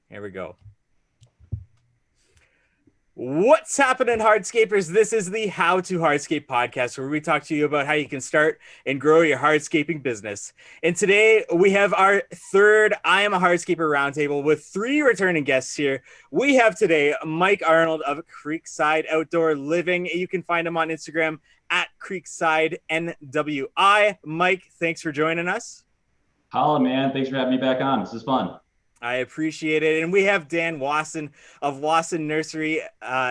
Here we go. What's happening, Hardscapers? This is the How to Hardscape podcast, where we talk to you about how you can start and grow your hardscaping business. And today we have our third I Am a Hardscaper roundtable with three returning guests here. We have today Mike Arnold of Creekside Outdoor Living. You can find him on Instagram at Creekside NWI. Mike, thanks for joining us. Holla, man. Thanks for having me back on. This is fun. I appreciate it. And we have Dan Wasson of Wasson Nursery.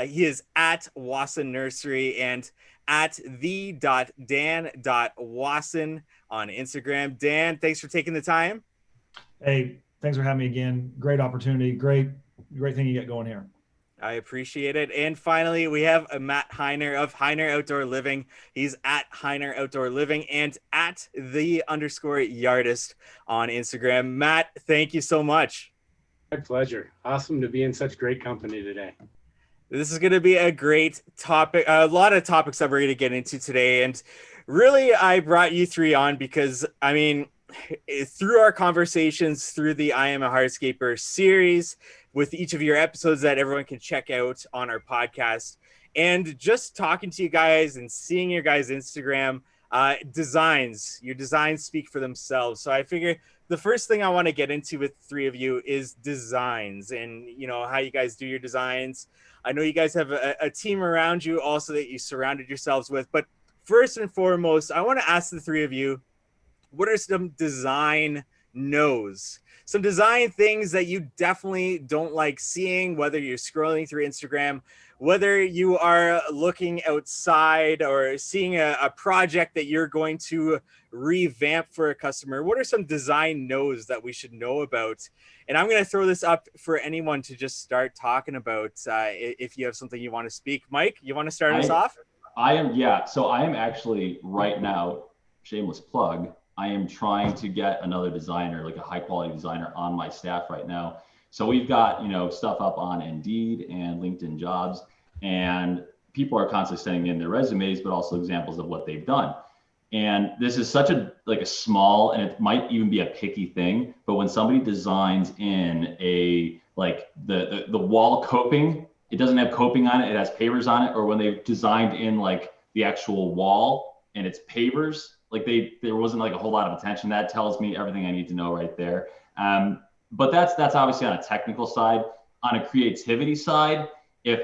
He is at Wasson Nursery and at the.dan.wasson on Instagram. Dan, thanks for taking the time. Hey, thanks for having me again. Great opportunity. Great thing you get going here. I appreciate it. And finally, we have Matt Hiner of Hiner Outdoor Living. He's at Hiner Outdoor Living and at _yardist on Instagram. Matt, thank you so much. My pleasure. Awesome to be in such great company today. This is going to be a great topic, a lot of topics that we're going to get into today. And really, I brought you three on because, I mean, through our conversations, through the I Am a Hardscaper series, with each of your episodes that everyone can check out on our podcast, and just talking to you guys and seeing your guys' Instagram your designs speak for themselves. So I figure the first thing I want to get into with three of you is designs and, you know, how you guys do your designs. I know you guys have a team around you also that you surrounded yourselves with, but first and foremost, I want to ask the three of you, what are some design no's? Some design things that you definitely don't like seeing, whether you're scrolling through Instagram, whether you are looking outside or seeing a project that you're going to revamp for a customer. What are some design no's that we should know about? And I'm going to throw this up for anyone to just start talking about if you have something you want to speak. Mike, you want to start us off? So I am actually right now, shameless plug, I am trying to get another designer, like a high quality designer on my staff right now. So we've got, stuff up on Indeed and LinkedIn Jobs, and people are constantly sending in their resumes, but also examples of what they've done. And this is such a small, and it might even be a picky thing, but when somebody designs in the wall coping, it doesn't have coping on it, it has pavers on it, or when they've designed in the actual wall and it's pavers, there wasn't a whole lot of attention. That tells me everything I need to know right there. But that's obviously on a technical side. On a creativity side, if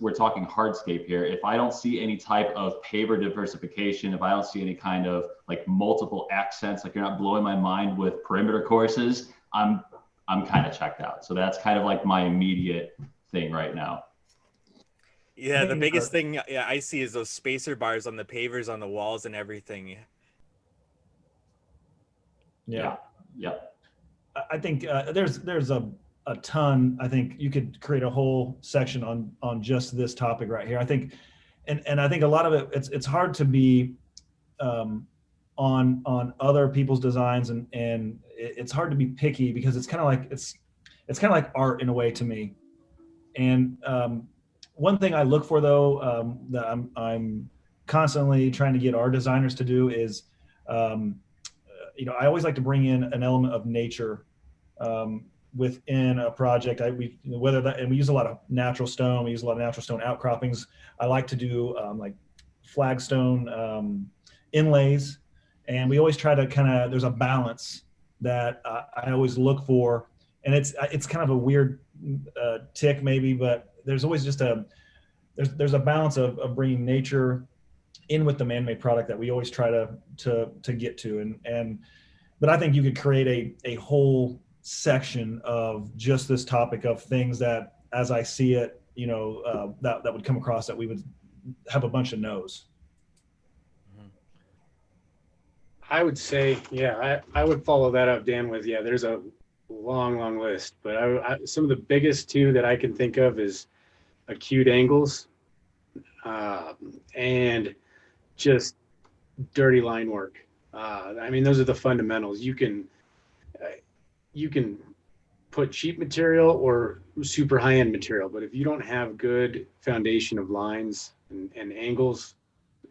we're talking hardscape here. If I don't see any type of paver diversification, if I don't see any kind of multiple accents, you're not blowing my mind with perimeter courses, I'm kind of checked out. So that's kind of my immediate thing right now. Yeah, the biggest thing I see is those spacer bars on the pavers on the walls and everything. Yeah. Yep. I think there's a ton. I think you could create a whole section on just this topic right here. I think, and I think a lot of it, it's hard to be on other people's designs, and it's hard to be picky because it's kind of like art in a way to me. And one thing I look for though, that I'm constantly trying to get our designers to do is, I always like to bring in an element of nature within a project. We use a lot of natural stone. We use a lot of natural stone outcroppings. I like to do flagstone inlays, and we always try to there's a balance that I always look for, and it's kind of a weird tick maybe, but there's always just there's a balance of bringing nature in with the man-made product that we always try to get to, but I think you could create a whole section of just this topic of things that, as I see it, that would come across that we would have a bunch of no's. I would say, I would follow that up, Dan, with, there's a long list, but some of the biggest two that I can think of is acute angles and just dirty line work. Those are the fundamentals. You can put cheap material or super high-end material, but if you don't have good foundation of lines and angles,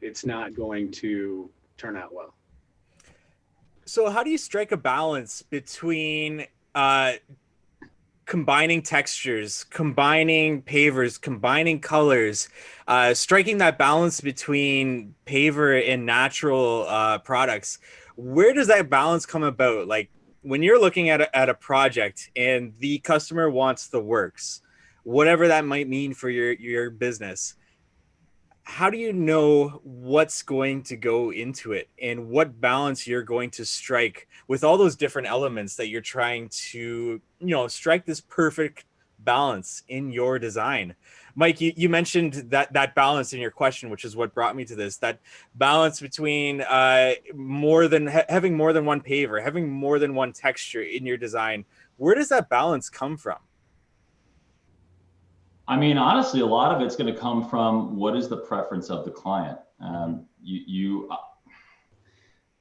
it's not going to turn out well. So how do you strike a balance between combining textures, combining pavers, combining colors, striking that balance between paver and natural products. Where does that balance come about? Like when you're looking at a project and the customer wants the works, whatever that might mean for your business, how do you know what's going to go into it and what balance you're going to strike with all those different elements that you're trying to, strike this perfect balance in your design? Mike, you mentioned that balance in your question, which is what brought me to this, that balance between having more than one paver, having more than one texture in your design. Where does that balance come from? I mean, honestly, a lot of it's going to come from what is the preference of the client.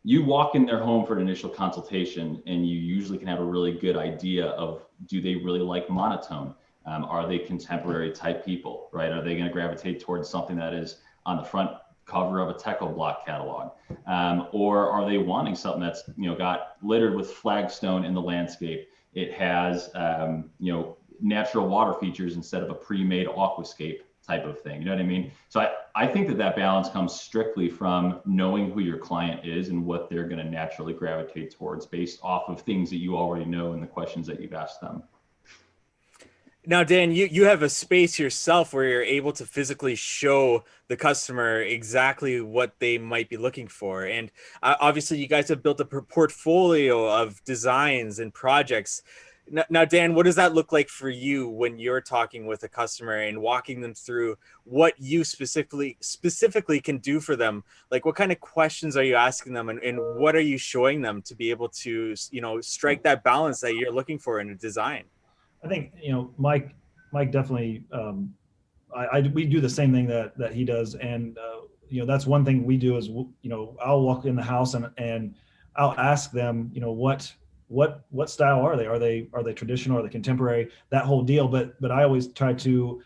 You walk in their home for an initial consultation, and you usually can have a really good idea of, do they really like monotone? Are they contemporary type people, right? Are they going to gravitate towards something that is on the front cover of a Techo Block catalog? Or are they wanting something that's, got littered with flagstone in the landscape? It has, natural water features instead of a pre-made aquascape type of thing. You know what I mean? So I think that balance comes strictly from knowing who your client is and what they're going to naturally gravitate towards based off of things that you already know and the questions that you've asked them. Now, Dan, you have a space yourself where you're able to physically show the customer exactly what they might be looking for. And obviously you guys have built a portfolio of designs and projects. Now, Dan, what does that look like for you when you're talking with a customer and walking them through what you specifically can do for them? Like, what kind of questions are you asking them, and what are you showing them to be able to, strike that balance that you're looking for in a design? I think, Mike definitely, we do the same thing that he does. And, that's one thing we do is, I'll walk in the house and I'll ask them, what style are they? Are they traditional? Are they contemporary? That whole deal. But I always try to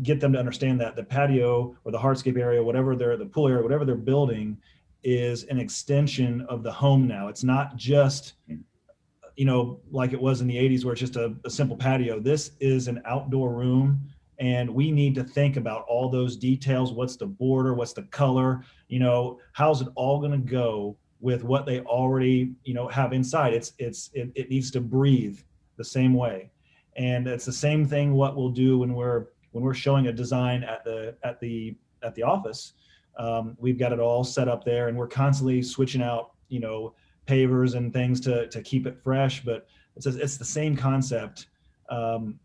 get them to understand that the patio or the hardscape area, the pool area, whatever they're building, is an extension of the home now. It's not just, like it was in the 80s where it's just a simple patio. This is an outdoor room, and we need to think about all those details. What's the border? What's the color? How's it all going to go with what they already, have inside? It needs to breathe the same way. And it's the same thing what we'll do when we're showing a design at the office. We've got it all set up there, and we're constantly switching out, pavers and things to keep it fresh. But it's the same concept of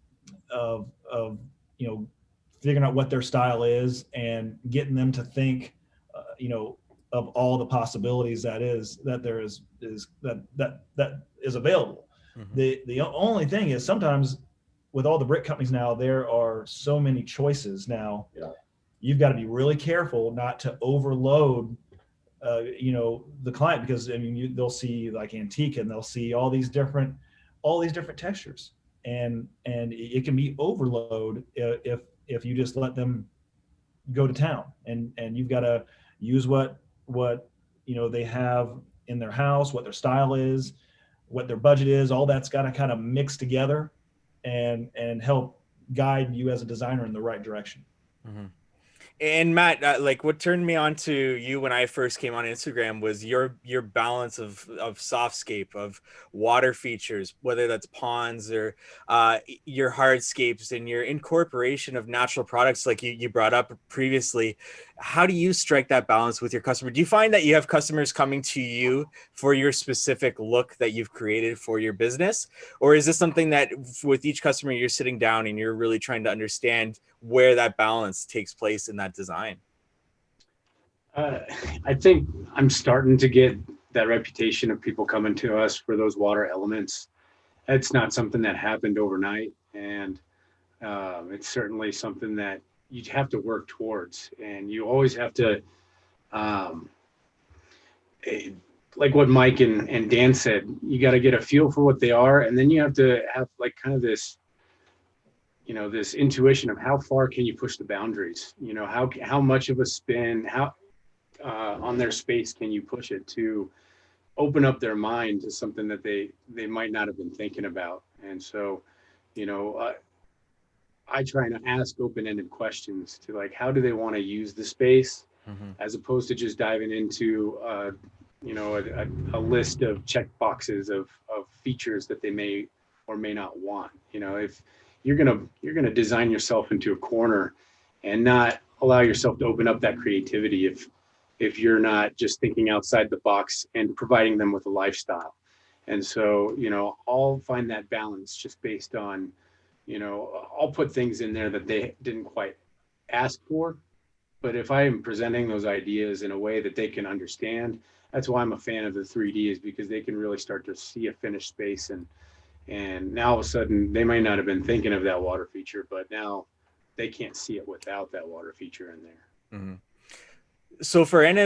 figuring out what their style is and getting them to think, of all the possibilities that is available. Mm-hmm. The only thing is, sometimes with all the brick companies now, there are so many choices now. Yeah. You've got to be really careful not to overload the client, because they'll see like antique, and they'll see all these different textures, and it can be overload if you just let them go to town, and you've got to use what they have in their house, what their style is, what their budget is. All that's got to kind of mix together and help guide you as a designer in the right direction. Mm-hmm. And Matt, like what turned me on to you when I first came on Instagram was your balance of softscape, of water features, whether that's ponds or your hardscapes, and your incorporation of natural products like you brought up previously. How do you strike that balance with your customer? Do you find that you have customers coming to you for your specific look that you've created for your business? Or is this something that with each customer you're sitting down and you're really trying to understand where that balance takes place in that design? I think I'm starting to get that reputation of people coming to us for those water elements. It's not something that happened overnight, and it's certainly something that you have to work towards, and you always have to, like what Mike and Dan said, you got to get a feel for what they are, and then you have to have like kind of this, this intuition of how far can you push the boundaries, how much of a spin, how on their space can you push it to open up their mind to something that they might not have been thinking about. And so You know, I try to ask open-ended questions to like, how do they want to use the space, as opposed to just diving into, you know, a list of check boxes of features that they may or may not want. You know, if you're gonna design yourself into a corner and not allow yourself to open up that creativity if you're not just thinking outside the box and providing them with a lifestyle. And so, you know, I'll find that balance just based on, you know, I'll put things in there that they didn't quite ask for. But if I am presenting those ideas in a way that they can understand, that's why I'm a fan of the 3D, is because they can really start to see a finished space. And now all of a sudden they might not have been thinking of that water feature, but now they can't see it without that water feature in there. Mm-hmm. So for any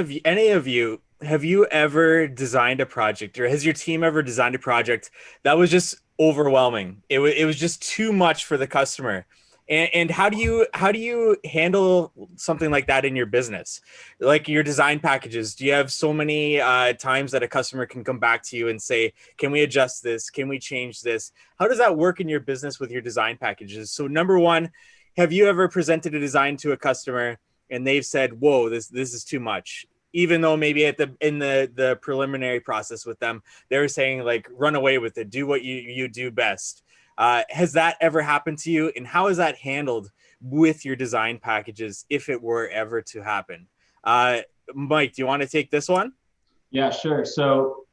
of you, have you ever designed a project, or has your team ever designed a project that was just overwhelming? It was just too much for the customer. And how do you handle something like that in your business? Like your design packages, do you have so many times that a customer can come back to you and say, can we adjust this? Can we change this? How does that work in your business with your design packages? So number one, have you ever presented a design to a customer and they've said, whoa, this is too much? Even though maybe in the preliminary process with them, they were saying like, run away with it, do what you do best. Has that ever happened to you? And how is that handled with your design packages if it were ever to happen? Mike, do you want to take this one? Yeah, sure. So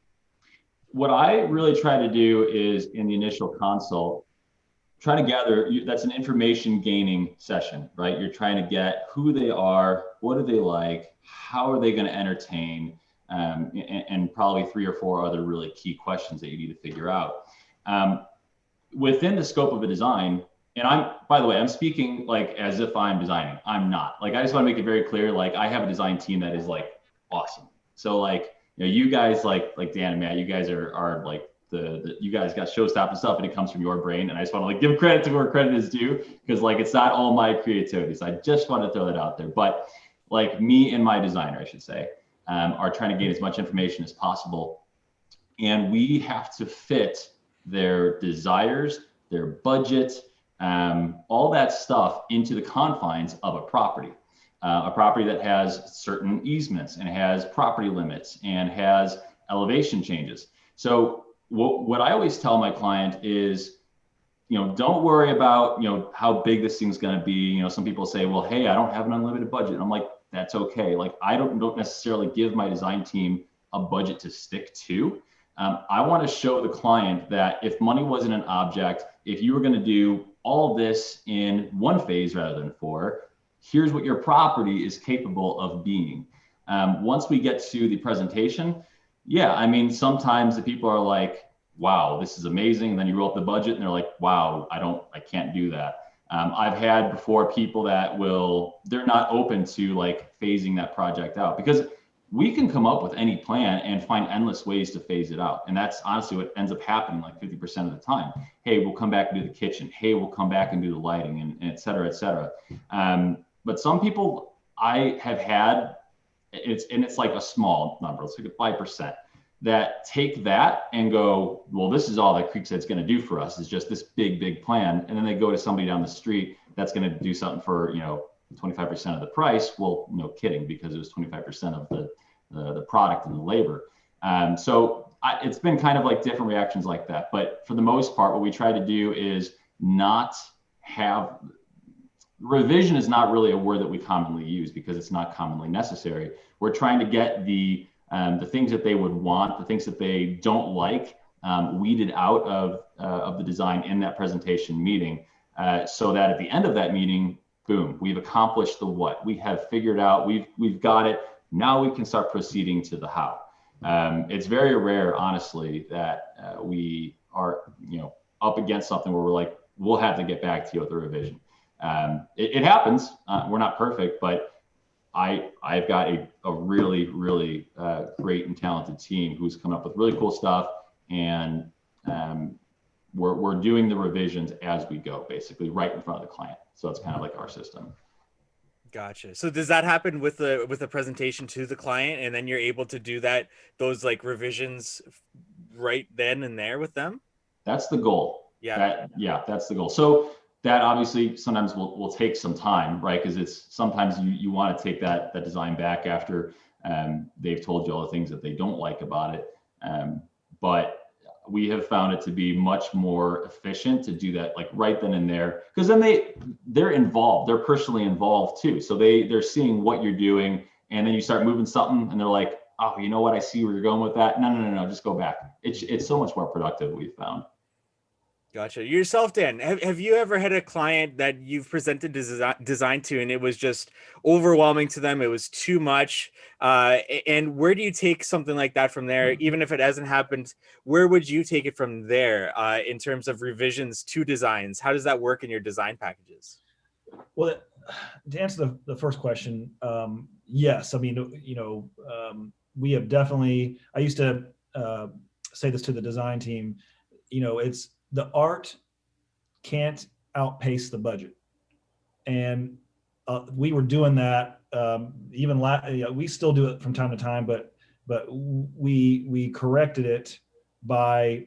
what I really try to do is in the initial consult, try to gather, that's an information gaining session, right? You're trying to get who they are, what do they like, how are they going to entertain, and probably 3 or 4 other really key questions that you need to figure out. Within the scope of a design, and by the way, I'm speaking like as if I'm designing. I'm not. Like, I just want to make it very clear, like I have a design team that is like awesome. So like, you know, you guys like Dan and Matt, you guys are like you guys got showstopping stuff and it comes from your brain. And I just want to like give credit to where credit is due, because like it's not all my creativity. So I just want to throw that out there. But like me and my designer, I should say, are trying to gain as much information as possible. And we have to fit their desires, their budget, all that stuff into the confines of a property that has certain easements and has property limits and has elevation changes. So what I always tell my client is, you know, don't worry about, you know, how big this thing's going to be. You know, some people say, well, hey, I don't have an unlimited budget. And I'm like, that's okay. Like, I don't necessarily give my design team a budget to stick to. I want to show the client that if money wasn't an object, if you were going to do all this in one phase rather than 4, here's what your property is capable of being. Once we get to the presentation, yeah, I mean, sometimes the people are like, wow, this is amazing. And then you roll up the budget and they're like, wow, I can't do that. I've had before people that they're not open to like phasing that project out, because we can come up with any plan and find endless ways to phase it out. And that's honestly what ends up happening like 50% of the time. Hey, we'll come back and do the kitchen. Hey, we'll come back and do the lighting, and et cetera, et cetera. But some people I have had, it's like a small number, it's like a 5%, that take that and go, well, this is all that Creekside's going to do for us, is just this big plan. And then they go to somebody down the street that's going to do something for, you know, 25% of the price. Well, no kidding, because it was 25% of the product and the labor. So it's been kind of like different reactions like that. But for the most part, what we try to do is not have, revision is not really a word that we commonly use because it's not commonly necessary. We're trying to get the things that they would want, the things that they don't like, weeded out of the design in that presentation meeting, so that at the end of that meeting, boom, we've accomplished the what. We have figured out, we've got it. Now we can start proceeding to the how. It's very rare, honestly, that we are, you know, up against something where we're like, we'll have to get back to you with the revision. It happens. We're not perfect, but I've got a really, really great and talented team who's coming up with really cool stuff, and we're doing the revisions as we go, basically right in front of the client. So it's kind of like our system. Gotcha. So does that happen with the presentation to the client, and then you're able to do those like revisions right then and there with them? That's the goal. Yeah. That's the goal. So that obviously sometimes will take some time, right? Because it's sometimes you want to take that design back after they've told you all the things that they don't like about it. But we have found it to be much more efficient to do that like right then and there, because then they're involved, they're personally involved too. So they're seeing what you're doing, and then you start moving something and they're like, oh, you know what, I see where you're going with that. No, just go back. It's so much more productive, we've found. Gotcha. Yourself, Dan, have you ever had a client that you've presented design to and it was just overwhelming to them? It was too much. And where do you take something like that from there? Even if it hasn't happened, where would you take it from there in terms of revisions to designs? How does that work in your design packages? Well, to answer the first question, yes. I mean, we have definitely, I used to say this to the design team, it's the art can't outpace the budget. And we were doing that we still do it from time to time, but we corrected it by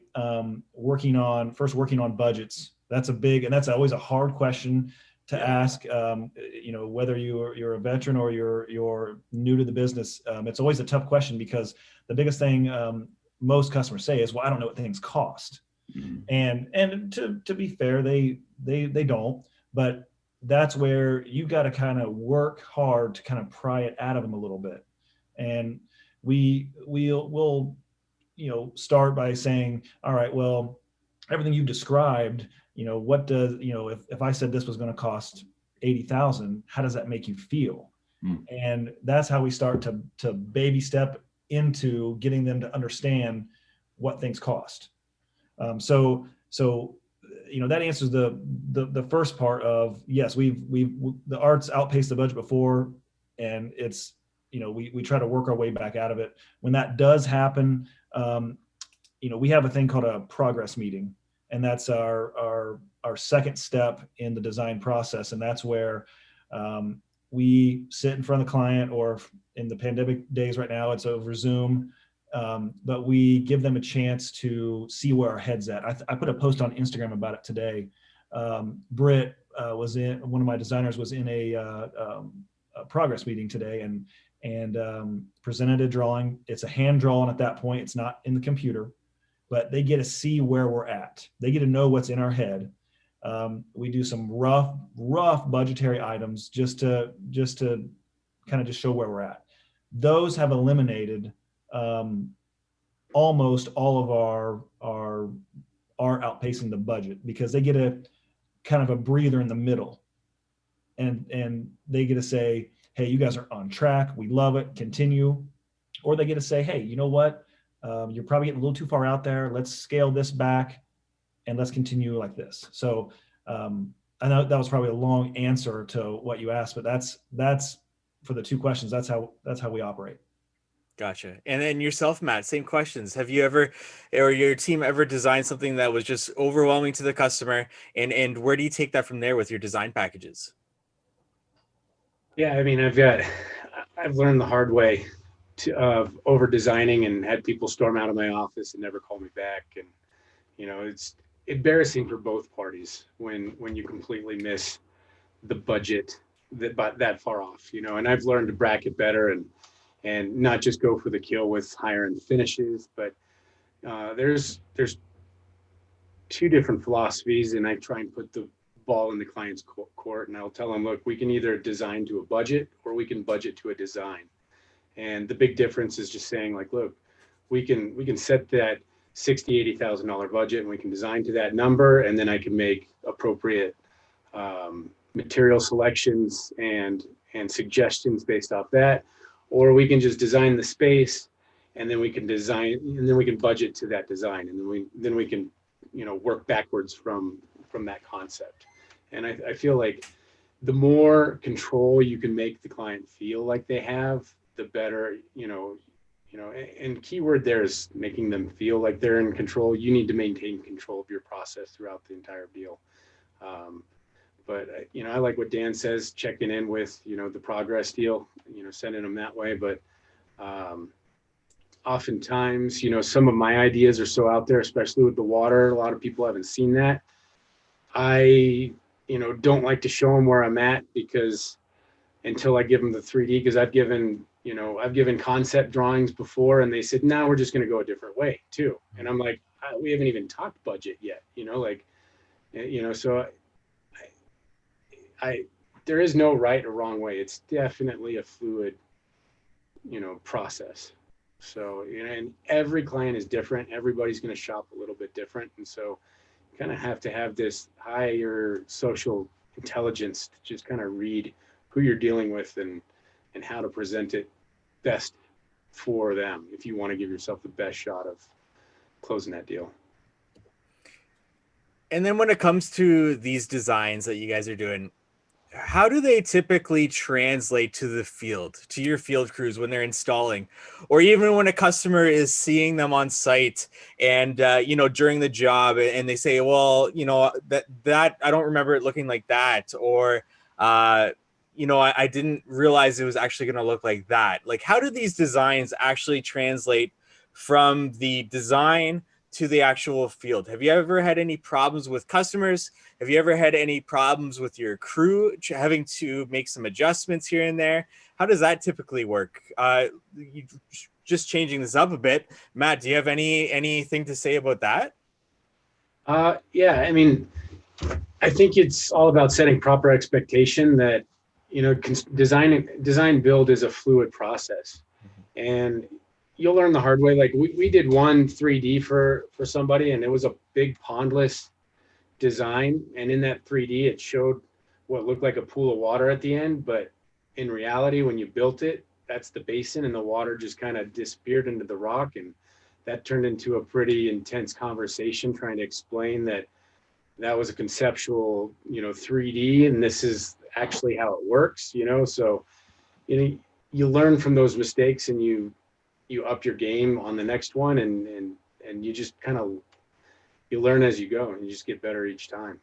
working on budgets. That's that's always a hard question to ask, whether you're a veteran or you're new to the business. It's always a tough question, because the biggest thing most customers say is, well, I don't know what things cost. And to be fair, they don't, but that's where you got to kind of work hard to kind of pry it out of them a little bit. And we'll start by saying, all right, well, everything you've described, what does, if I said this was going to cost 80,000, how does that make you feel? And that's how we start to baby step into getting them to understand what things cost. So that answers the first part of, yes, the art's outpaced the budget before, and it's, we try to work our way back out of it. When that does happen, we have a thing called a progress meeting, and that's our second step in the design process. And that's where we sit in front of the client, or in the pandemic days right now, it's over Zoom. But we give them a chance to see where our head's at. I put a post on Instagram about it today. Britt one of my designers was in a progress meeting today, and presented a drawing. It's a hand drawn at that point. It's not in the computer, but they get to see where we're at. They get to know what's in our head. We do some rough budgetary items just to kind of just show where we're at. Those have eliminated almost all of our outpacing the budget, because they get a kind of a breather in the middle, and they get to say, hey, you guys are on track, we love it, continue. Or they get to say, hey, you know what, you're probably getting a little too far out there, let's scale this back and let's continue like this. So I know that was probably a long answer to what you asked, but that's for the two questions, that's how we operate. Gotcha. And then yourself, Matt, same questions. Have you ever, or your team ever, designed something that was just overwhelming to the customer? And where do you take that from there with your design packages? Yeah, I mean, I've learned the hard way of over designing, and had people storm out of my office and never call me back. And, it's embarrassing for both parties when you completely miss the budget that far off, and I've learned to bracket better and not just go for the kill with higher end finishes, but there's two different philosophies, and I try and put the ball in the client's court, and I'll tell them, look, we can either design to a budget or we can budget to a design. And the big difference is just saying, like, look, we can set that $60,000-$80,000 budget, and we can design to that number, and then I can make appropriate material selections and suggestions based off that. Or we can just design the space, and then we can budget to that design, and then we can work backwards from that concept. And I feel like the more control you can make the client feel like they have, the better. And keyword there is making them feel like they're in control. You need to maintain control of your process throughout the entire deal. But I like what Dan says, checking in with, the progress deal, sending them that way. But oftentimes, some of my ideas are so out there, especially with the water. A lot of people haven't seen that. I, don't like to show them where I'm at because until I give them the 3D, because I've given concept drawings before and they said, no, we're just going to go a different way too. And I'm like, we haven't even talked budget yet, so I there is no right or wrong way. It's definitely a fluid, process. So, and every client is different. Everybody's going to shop a little bit different. And so you kind of have to have this higher social intelligence to just kind of read who you're dealing with and how to present it best for them if you want to give yourself the best shot of closing that deal. And then when it comes to these designs that you guys are doing, how do they typically translate to the field, to your field crews when they're installing, or even when a customer is seeing them on site and during the job, and they say, well, that I don't remember it looking like that, or I didn't realize it was actually going to look like that. Like, how do these designs actually translate from the design to the actual field? Have you ever had any problems with customers? Have you ever had any problems with your crew having to make some adjustments here and there? How does that typically work? Just changing this up a bit, Matt, do you have anything to say about that? Yeah, I mean, I think it's all about setting proper expectation that, design build is a fluid process. And you'll learn the hard way. Like we did one 3D for somebody, and it was a big pondless design. And in that 3D, it showed what looked like a pool of water at the end. But in reality, when you built it, that's the basin, and the water just kind of disappeared into the rock. And that turned into a pretty intense conversation trying to explain that was a conceptual, 3D, and this is actually how it works, So, you learn from those mistakes, and you up your game on the next one, and you just kind of, you learn as you go, and you just get better each time.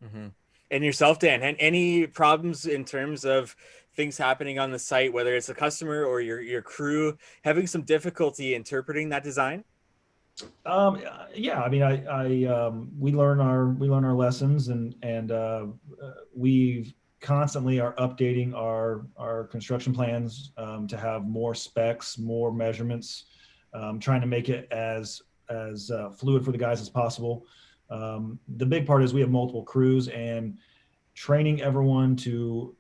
Mm-hmm. And yourself, Dan, and any problems in terms of things happening on the site, whether it's a customer or your crew having some difficulty interpreting that design? Yeah, I mean, we learn our lessons, and we constantly are updating our construction plans to have more specs, more measurements, trying to make it as fluid for the guys as possible. The big part is we have multiple crews, and training everyone to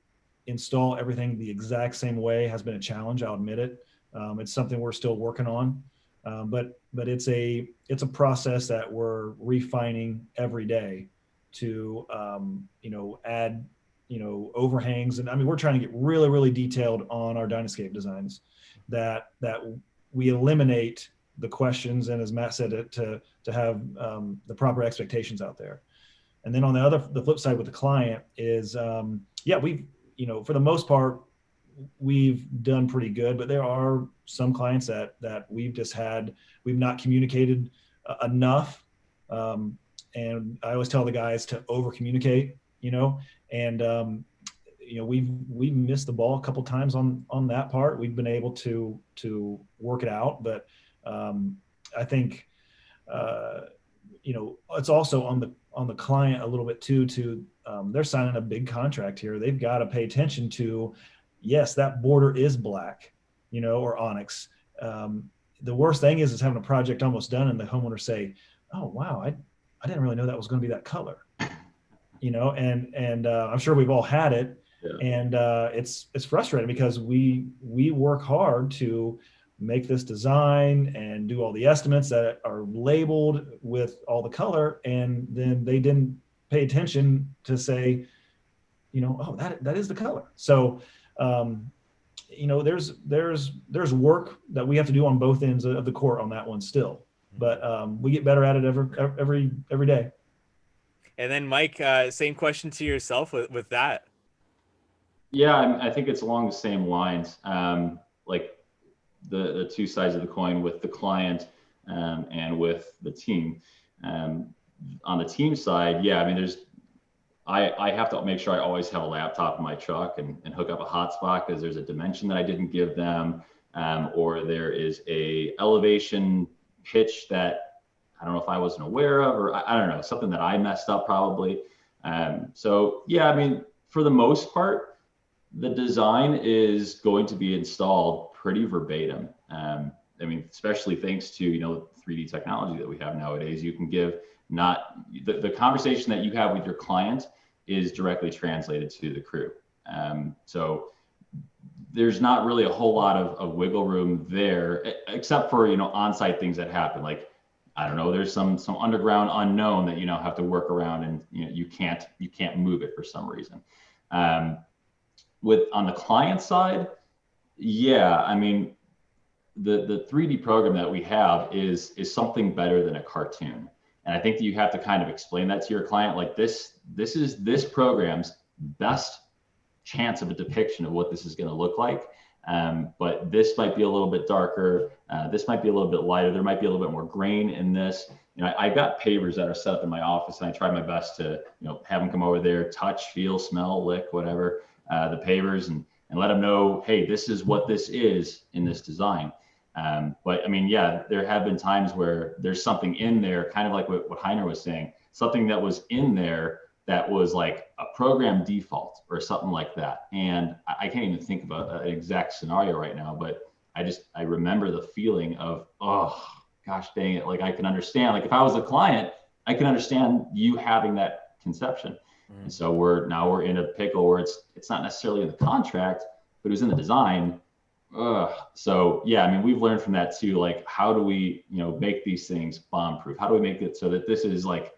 install everything the exact same way has been a challenge. I'll admit it. It's something we're still working on. But it's a process that we're refining every day to add overhangs, and I mean, we're trying to get really, really detailed on our Dynascape designs that we eliminate the questions, and as Matt said, to have the proper expectations out there. And then on the flip side with the client is we've for the most part we've done pretty good, but there are some clients that we've not communicated enough. And I always tell the guys to over communicate, and we've missed the ball a couple times on that part. We've been able to work it out, but I think it's also on the client a little bit too. They're signing a big contract here. They've got to pay attention to, yes, that border is black, or onyx. The worst thing is having a project almost done and the homeowner say, "Oh, wow, I didn't really know that was going to be that color," and I'm sure we've all had it. Yeah. And it's frustrating because we work hard to make this design and do all the estimates that are labeled with all the color, and then they didn't pay attention to say, oh, that is the color. So there's work that we have to do on both ends of the court on that one still, but we get better at it every day. And then Mike, same question to yourself with that. Yeah, I think it's along the same lines, like the two sides of the coin with the client and with the team. On the team side, yeah, I mean, I have to make sure I always have a laptop in my truck and hook up a hotspot because there's a dimension that I didn't give them, or there is a elevation pitch that I don't know if I wasn't aware of, or I don't know, something that I messed up probably. So yeah, I mean, for the most part, the design is going to be installed pretty verbatim. I mean, especially thanks to, 3D technology that we have nowadays, you can give not the conversation that you have with your client is directly translated to the crew. So there's not really a whole lot of wiggle room there, except for, on-site things that happen. Like, I don't know, there's some underground unknown that, have to work around, and, you can't move it for some reason. On the client side, yeah, I mean, the 3D program that we have is something better than a cartoon. And I think that you have to kind of explain that to your client. Like, this is this program's best chance of a depiction of what this is going to look like. But this might be a little bit darker. This might be a little bit lighter. There might be a little bit more grain in this. I've got pavers that are set up in my office, and I try my best to, have them come over there, touch, feel, smell, lick, whatever, the pavers, and let them know, hey, this is what this is in this design. But I mean, yeah, there have been times where there's something in there, kind of like what Hiner was saying, something that was in there that was like a program default or something like that. And I can't even think about an exact scenario right now, but I remember the feeling of, oh, gosh dang it. Like, I can understand, like, if I was a client, I can understand you having that conception. Mm-hmm. And so we're in a pickle where it's not necessarily in the contract, but it was in the design. So yeah, I mean, we've learned from that too. Like, how do we, make these things bomb proof? How do we make it so that this is like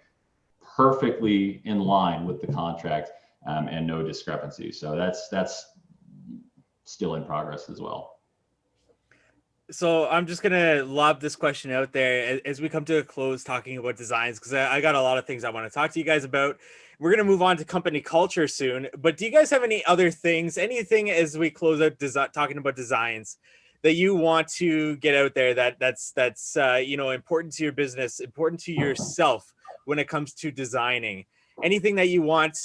perfectly in line with the contract, and no discrepancies? So that's still in progress as well. So I'm just gonna lob this question out there as we come to a close talking about designs, because I got a lot of things I want to talk to you guys about. We're gonna move on to company culture soon, but do you guys have any other things, anything as we close out talking about designs that you want to get out there that's important to your business, important to yourself when it comes to designing? Anything that you want,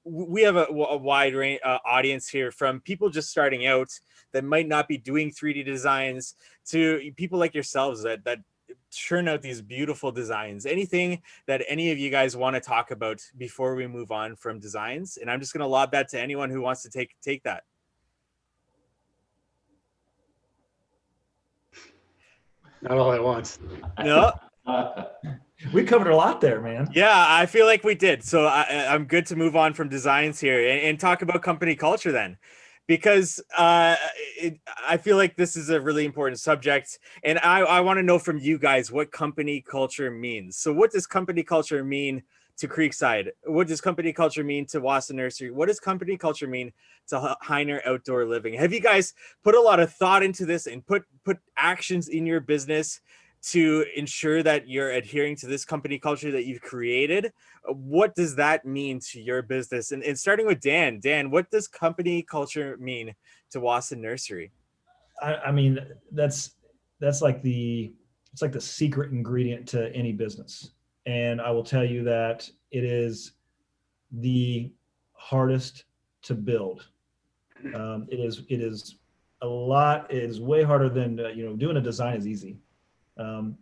we have a wide range audience here, from people just starting out that might not be doing 3D designs to people like yourselves that churn out these beautiful designs. Anything that any of you guys want to talk about before we move on from designs? And I'm just going to lob that to anyone who wants to take that. Not all at once. No. We covered a lot there, man. Yeah, I feel like we did. So I'm good to move on from designs here and talk about company culture then, because I feel like this is a really important subject, and I want to know from you guys what company culture means. So what does company culture mean to Creekside? What does company culture mean to Wasson Nursery? What does company culture mean to Hiner Outdoor Living? Have you guys put a lot of thought into this and put actions in your business to ensure that you're adhering to this company culture that you've created? What does that mean to your business? And starting with Dan, what does company culture mean to Wasson Nursery? I mean, that's like it's like the secret ingredient to any business. And I will tell you that it is the hardest to build. It is a lot. It is way harder than, doing a design is easy.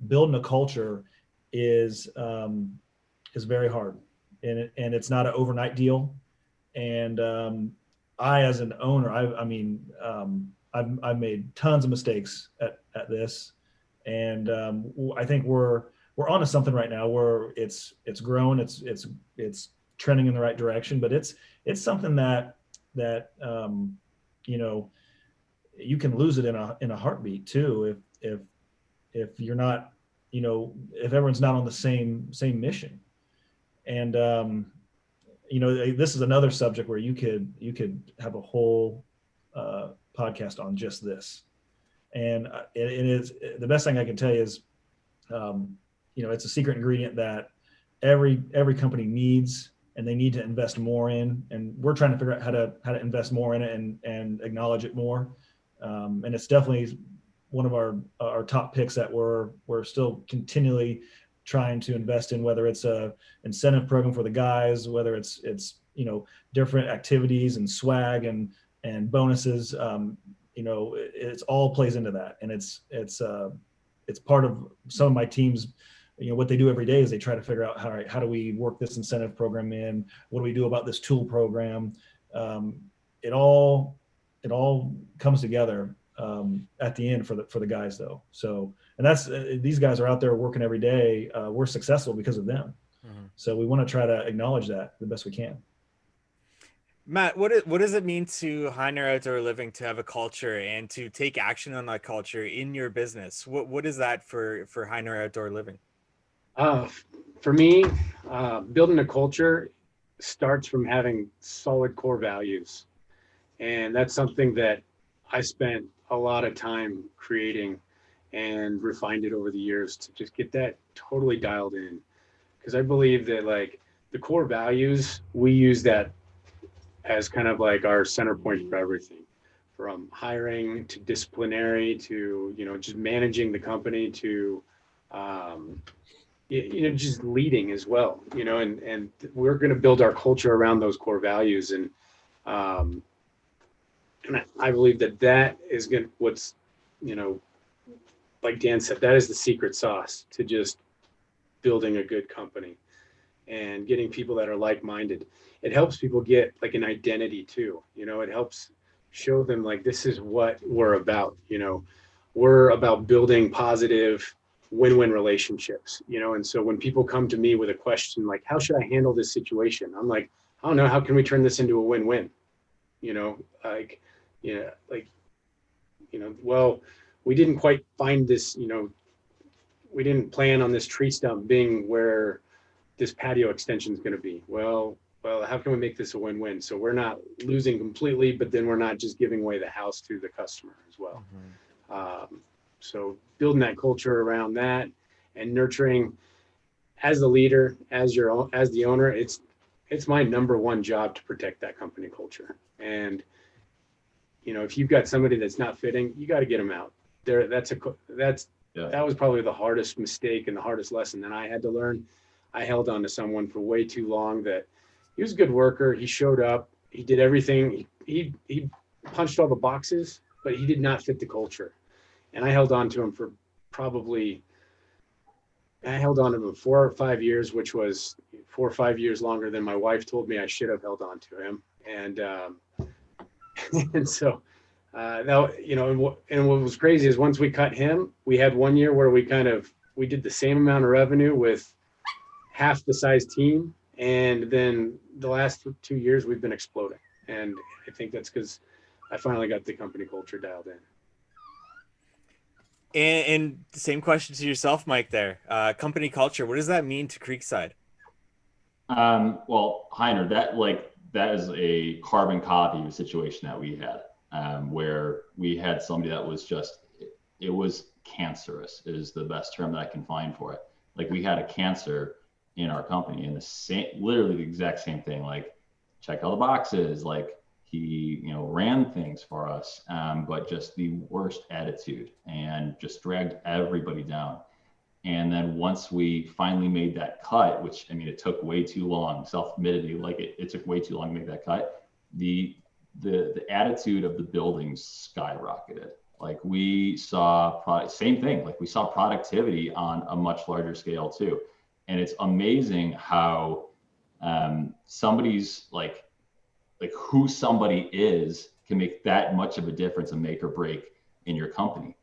Building a culture is very hard, and it's not an overnight deal. And I, as an owner, I've made tons of mistakes at this, and I think we're onto something right now where it's growing, it's trending in the right direction, but it's something that you can lose it in a heartbeat too if you're not, if everyone's not on the same mission. And this is another subject where you could have a whole podcast on just this. And it is the best thing I can tell you is, it's a secret ingredient that every company needs, and they need to invest more in. And we're trying to figure out how to invest more in it and acknowledge it more. And it's definitely one of our top picks that we're still continually trying to invest in, whether it's a incentive program for the guys, whether it's different activities and swag and bonuses. It's all plays into that, and it's part of some of my team's what they do every day is they try to figure out how do we work this incentive program in? What do we do about this tool program? It all comes together at the end for the guys though. So, and that's these guys are out there working every day. We're successful because of them. Mm-hmm. So we want to try to acknowledge that the best we can. Matt, what does it mean to Hiner Outdoor Living to have a culture and to take action on that culture in your business? What is that for Hiner Outdoor Living? For me, building a culture starts from having solid core values. And that's something that I spent a lot of time creating and refined it over the years to just get that totally dialed in. Because I believe that like the core values, we use that as kind of like our center point for everything, from hiring to disciplinary to, just managing the company to, just leading as well, and we're going to build our culture around those core values. And I believe that is what's, like Dan said, that is the secret sauce to just building a good company and getting people that are like-minded. It helps people get like an identity too. It helps show them like, this is what we're about. We're about building positive win-win relationships, and so when people come to me with a question like, how should I handle this situation? I'm like, I don't know, how can we turn this into a win-win? Well, we didn't quite find this, we didn't plan on this tree stump being where this patio extension is going to be. Well, how can we make this a win-win? So we're not losing completely, but then we're not just giving away the house to the customer as well. Mm-hmm. So building that culture around that and nurturing as the leader, as the owner, it's my number one job to protect that company culture. And, if you've got somebody that's not fitting, you got to get them out there. That was probably the hardest mistake and the hardest lesson that I had to learn. I held on to someone for way too long. That he was a good worker. He showed up, he did everything. He punched all the boxes, but he did not fit the culture. And I held on to him for 4 or 5 years, which was 4 or 5 years longer than my wife told me I should have held on to him. And, and so now, and what was crazy is once we cut him, we had 1 year where we did the same amount of revenue with half the size team. And then the last 2 years we've been exploding. And I think that's because I finally got the company culture dialed in. And same question to yourself, Mike, there. Company culture, what does that mean to Creekside? Well, Hiner, that is a carbon copy of a situation that we had, where we had somebody that was it was cancerous is the best term that I can find for it. Like, we had a cancer in our company, and literally the exact same thing, like check all the boxes, like he, ran things for us, but just the worst attitude and just dragged everybody down. And then once we finally made that cut, which, it took way too long, self-admittedly, like it took way too long to make that cut, the attitude of the buildings skyrocketed. Like, we saw same thing, like we saw productivity on a much larger scale too. And it's amazing how somebody's like who somebody is can make that much of a difference and make or break in your company.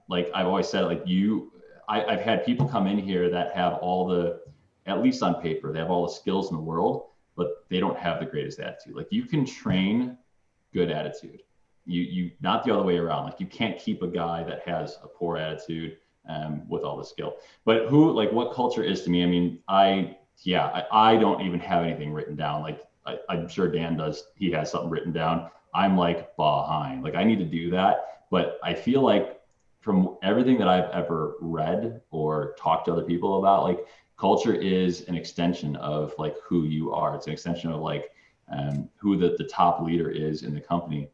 Like I've always said, I've had people come in here that have at least on paper, they have all the skills in the world, but they don't have the greatest attitude. Like, you can train good attitude. You not the other way around. Like, you can't keep a guy that has a poor attitude with all the skill. But what culture is to me, I don't even have anything written down. Like, I'm sure Dan does. He has something written down. I'm like behind. Like, I need to do that. But I feel like from everything that I've ever read or talked to other people about, like, culture is an extension of like who you are. It's an extension of who the top leader is in the company.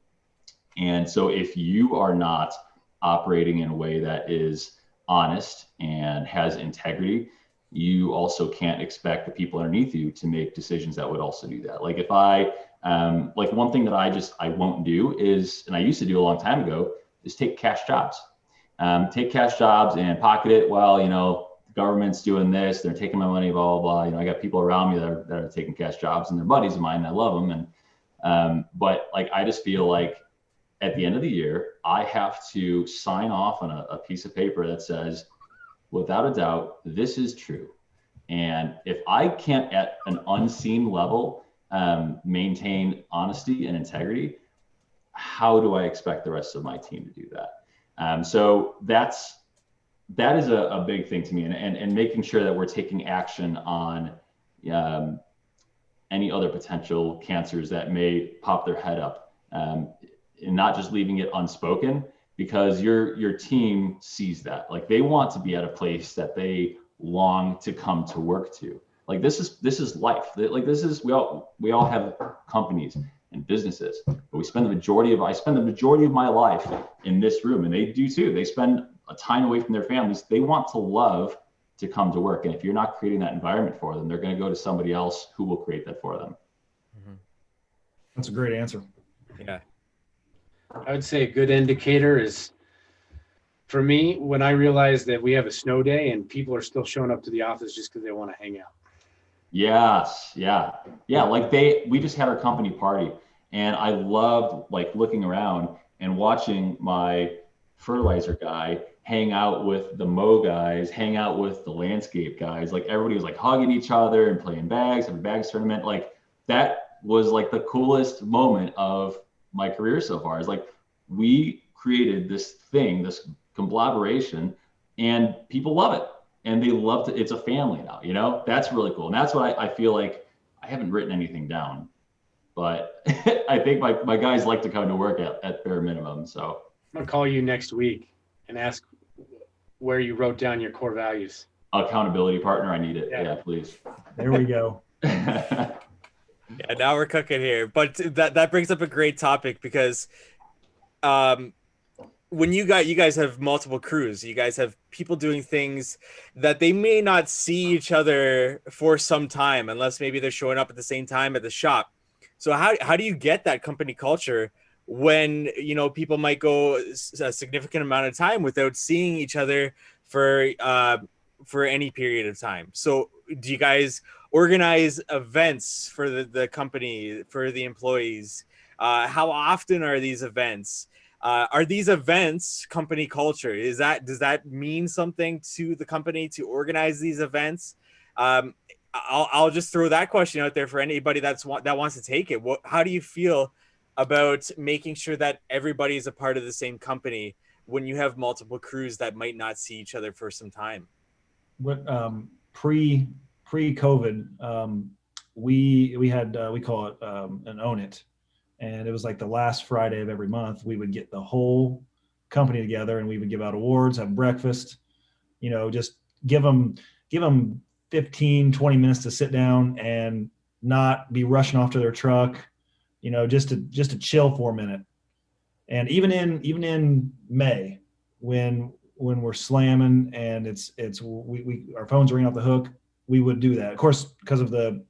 And so if you are not operating in a way that is honest and has integrity, you also can't expect the people underneath you to make decisions that would also do that. Like, if one thing that I won't do is, and I used to do a long time ago, is take cash jobs. Take cash jobs and pocket it while, government's doing this, they're taking my money, blah, blah, blah. You know, I got people around me that are taking cash jobs, and they're buddies of mine, and I love them. And, but like, I just feel like at the end of the year, I have to sign off on a piece of paper that says, without a doubt, this is true. And if I can't at an unseen level maintain honesty and integrity, how do I expect the rest of my team to do that? So that is a big thing to me, and making sure that we're taking action on any other potential cancers that may pop their head up, and not just leaving it unspoken, because your team sees that. Like, they want to be at a place that they long to come to work to. Like, this is life. Like, this is, we all have companies and businesses, but I spend the majority of my life in this room, and they do too. They spend a time away from their families. They want to love to come to work. And if you're not creating that environment for them, they're going to go to somebody else who will create that for them. That's a great answer. Yeah. I would say a good indicator is, for me, when I realize that we have a snow day and people are still showing up to the office just because they want to hang out. Yes. Yeah. Like, we just had our company party, and I loved like looking around and watching my fertilizer guy hang out with the mow guys, hang out with the landscape guys. Like, everybody was like hugging each other and playing bags, having a bags tournament. Like, that was like the coolest moment of my career so far. Is like, we created this thing, this collaboration, and people love it. And they love to, it's a family now, you know. That's really cool. And that's what I feel like. I haven't written anything down, but I think my guys like to come to work at bare minimum. So I'm gonna call you next week and ask where you wrote down your core values. Accountability partner, I need it. Yeah, please. There we go. Yeah, now we're cooking here. But that brings up a great topic, because when you guys have multiple crews, you guys have people doing things that they may not see each other for some time, unless maybe they're showing up at the same time at the shop. So how do you get that company culture when, you know, people might go a significant amount of time without seeing each other for any period of time? So do you guys organize events for the company, for the employees? How often are these events? Are these events company culture? Does that mean something to the company to organize these events? I'll just throw that question out there for anybody that wants to take it. How do you feel about making sure that everybody is a part of the same company when you have multiple crews that might not see each other for some time? What pre-COVID, we had we call it an Own It. And it was like the last Friday of every month, we would get the whole company together, and we would give out awards, have breakfast, you know, just give them 15, 20 minutes to sit down and not be rushing off to their truck, you know, just to chill for a minute. And even in May, when we're slamming and our phones are ringing off the hook, we would do that. Of course, because of the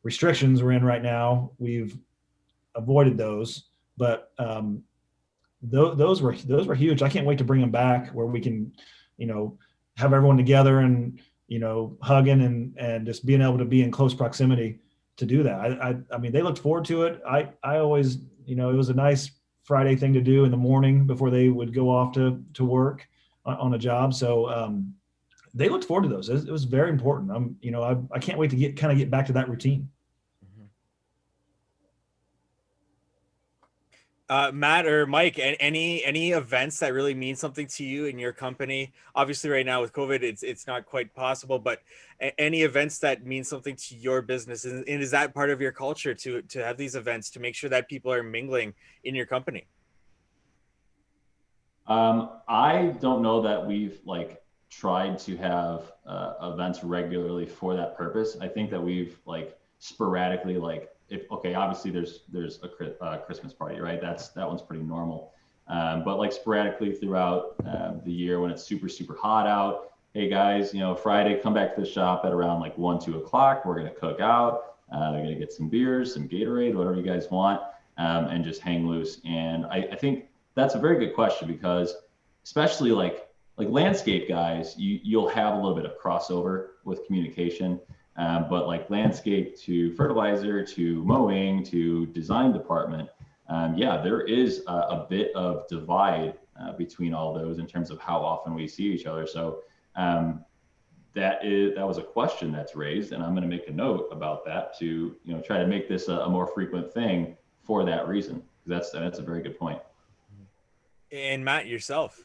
restrictions we're in right now, we've avoided those, but those were huge. I can't wait to bring them back, where we can, you know, have everyone together and, you know, hugging and just being able to be in close proximity to do that. I mean, they looked forward to it. I always, you know, it was a nice Friday thing to do in the morning before they would go off to work on a job. So they looked forward to those. It was very important. You know, I can't wait to get back to that routine. Matt or Mike, any events that really mean something to you in your company? Obviously, right now with COVID, it's not quite possible, but any events that mean something to your business, and is that part of your culture to have these events to make sure that people are mingling in your company? I don't know that we've like tried to have events regularly for that purpose. I think that we've like sporadically obviously there's a Christmas party, right? That one's pretty normal. But like sporadically throughout the year when it's super, super hot out, hey guys, you know, Friday, come back to the shop at around like 1, 2 o'clock. We're going to cook out. We're going to get some beers, some Gatorade, whatever you guys want, and just hang loose. And I think that's a very good question, because especially like like landscape guys, you'll have a little bit of crossover with communication. But like landscape to fertilizer to mowing to design department, yeah, there is a bit of divide between all those in terms of how often we see each other. So that was a question that's raised, and I'm going to make a note about that to try to make this a more frequent thing for that reason. That's a very good point. And Matt, yourself?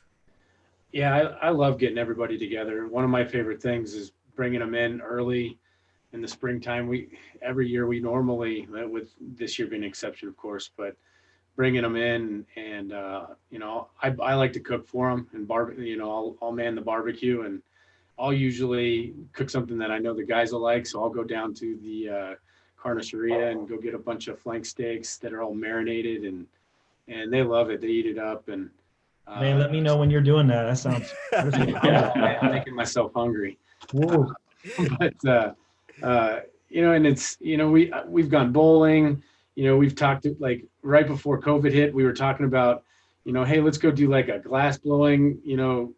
Yeah, I love getting everybody together. One of my favorite things is bringing them in early in the springtime. Every year we normally, with this year being an exception, of course, but bringing them in and I like to cook for them and I'll man the barbecue, and I'll usually cook something that I know the guys will like. So I'll go down to the carniceria and go get a bunch of flank steaks that are all marinated, and they love it. They eat it up. And man, let me know when you're doing that. That sounds. I'm making myself hungry. Whoa. But and it's we've gone bowling. We've talked like right before COVID hit. We were talking about hey, let's go do like a glass blowing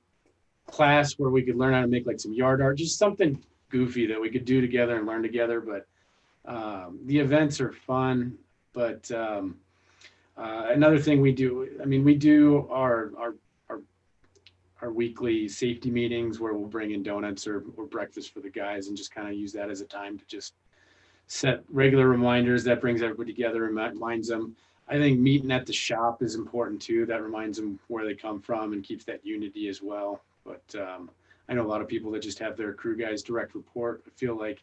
class where we could learn how to make like some yard art, just something goofy that we could do together and learn together. But the events are fun. But another thing we do, we do our weekly safety meetings where we'll bring in donuts or breakfast for the guys and just kind of use that as a time to just set regular reminders. That brings everybody together and reminds them. I think meeting at the shop is important too. That reminds them where they come from and keeps that unity as well. But I know a lot of people that just have their crew guys direct report. I feel like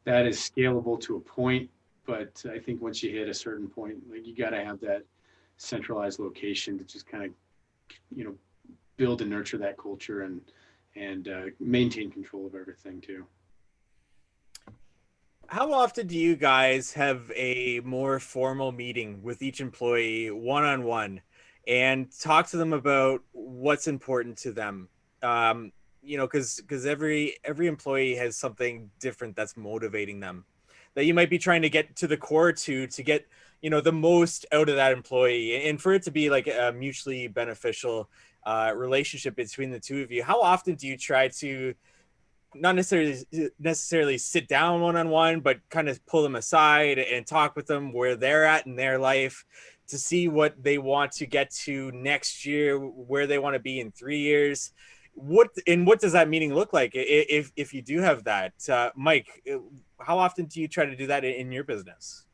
that is scalable to a point, but I think once you hit a certain point, like you got to have that centralized location to just kind of, build and nurture that culture and maintain control of everything too. How often do you guys have a more formal meeting with each employee one-on-one and talk to them about what's important to them? Because every employee has something different that's motivating them, that you might be trying to get to the core to get the most out of that employee, and for it to be like a mutually beneficial relationship between the two of you. How often do you try to not necessarily sit down one-on-one, but kind of pull them aside and talk with them where they're at in their life to see what they want to get to next year, where they want to be in 3 years? What does that meeting look like if you do have that? Mike, how often do you try to do that in your business?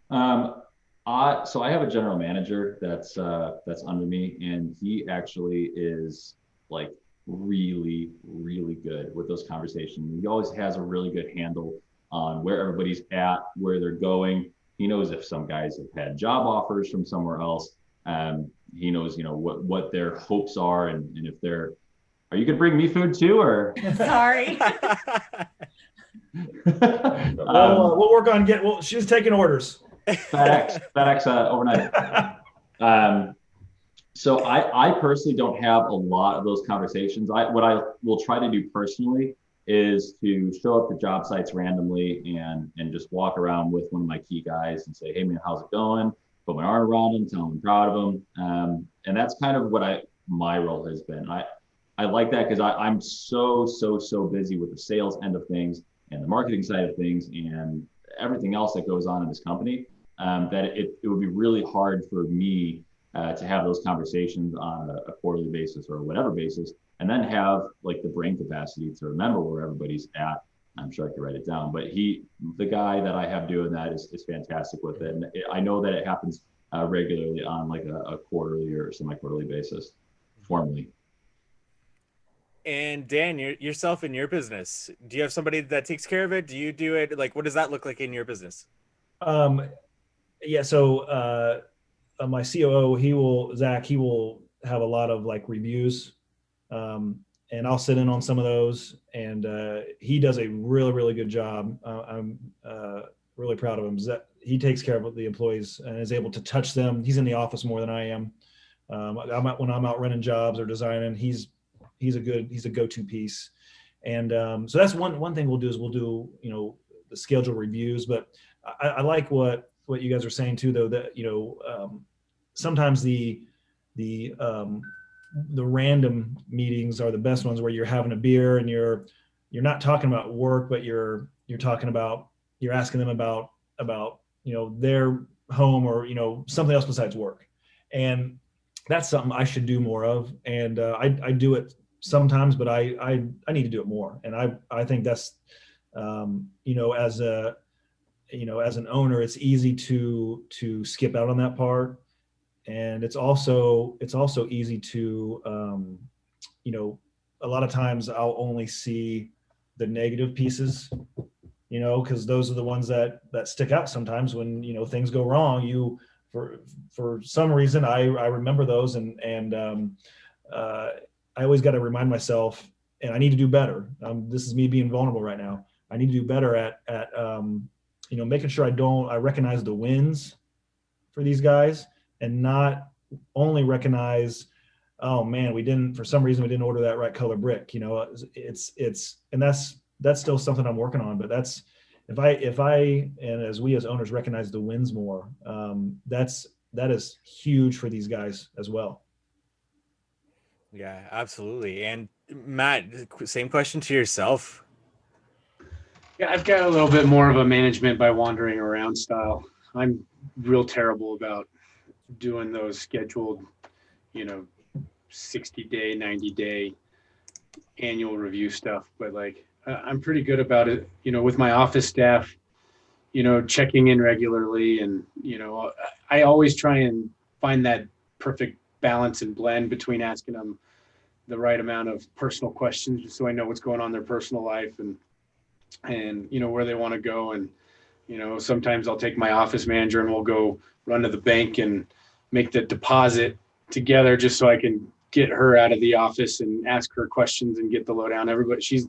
So I have a general manager that's under me, and he actually is like really, really good with those conversations. He always has a really good handle on where everybody's at, where they're going. He knows if some guys have had job offers from somewhere else. He knows, what their hopes are, and if they're. Are you gonna bring me food too, or? Sorry. We'll work on Well, she's taking orders. FedEx overnight. So I personally don't have a lot of those conversations. What I will try to do personally is to show up to job sites randomly and just walk around with one of my key guys and say, hey man, how's it going? Put my arm around him, tell him I'm proud of him. And that's kind of what my role has been. I like that because I'm so busy with the sales end of things and the marketing side of things and everything else that goes on in this company, that it would be really hard for me to have those conversations on a quarterly basis or whatever basis, and then have like the brain capacity to remember where everybody's at. I'm sure I could write it down, but the guy that I have doing that is fantastic with it. And I know that it happens regularly on like a quarterly or semi-quarterly basis formally. And Dan, yourself in your business, do you have somebody that takes care of it? Do you do it? Like, what does that look like in your business? Yeah. So my COO, Zach, he will have a lot of like reviews, and I'll sit in on some of those. And he does a really, really good job. I'm really proud of him. He takes care of the employees and is able to touch them. He's in the office more than I am. When I'm out running jobs or designing, he's a go-to piece. And so that's one thing we'll do is we'll do, the schedule reviews. But I like what you guys are saying too, though, that, sometimes the the random meetings are the best ones, where you're having a beer and you're not talking about work, but you're talking about, you're asking them about their home, or something else besides work. And that's something I should do more of. And I do it sometimes, but I need to do it more. And I think that's as an owner, it's easy to skip out on that part. And it's also easy to a lot of times I'll only see the negative pieces, because those are the ones that stick out sometimes when things go wrong. For some reason I remember those, and I always got to remind myself, and I need to do better. This is me being vulnerable right now. I need to do better at making sure I recognize the wins for these guys, and not only recognize, oh man, for some reason we didn't order that right color brick. And that's still something I'm working on. But that's, if I and as we as owners recognize the wins more, that is huge for these guys as well. Yeah, absolutely. And Matt, same question to yourself. Yeah, I've got a little bit more of a management by wandering around style. I'm real terrible about doing those scheduled, 60-day, 90-day annual review stuff. But I'm pretty good about it, with my office staff, checking in regularly. And, I always try and find that perfect balance and blend between asking them the right amount of personal questions, just so I know what's going on in their personal life, and where they want to go. And sometimes I'll take my office manager and we'll go run to the bank and make the deposit together, just so I can get her out of the office and ask her questions and get the lowdown. Everybody, she's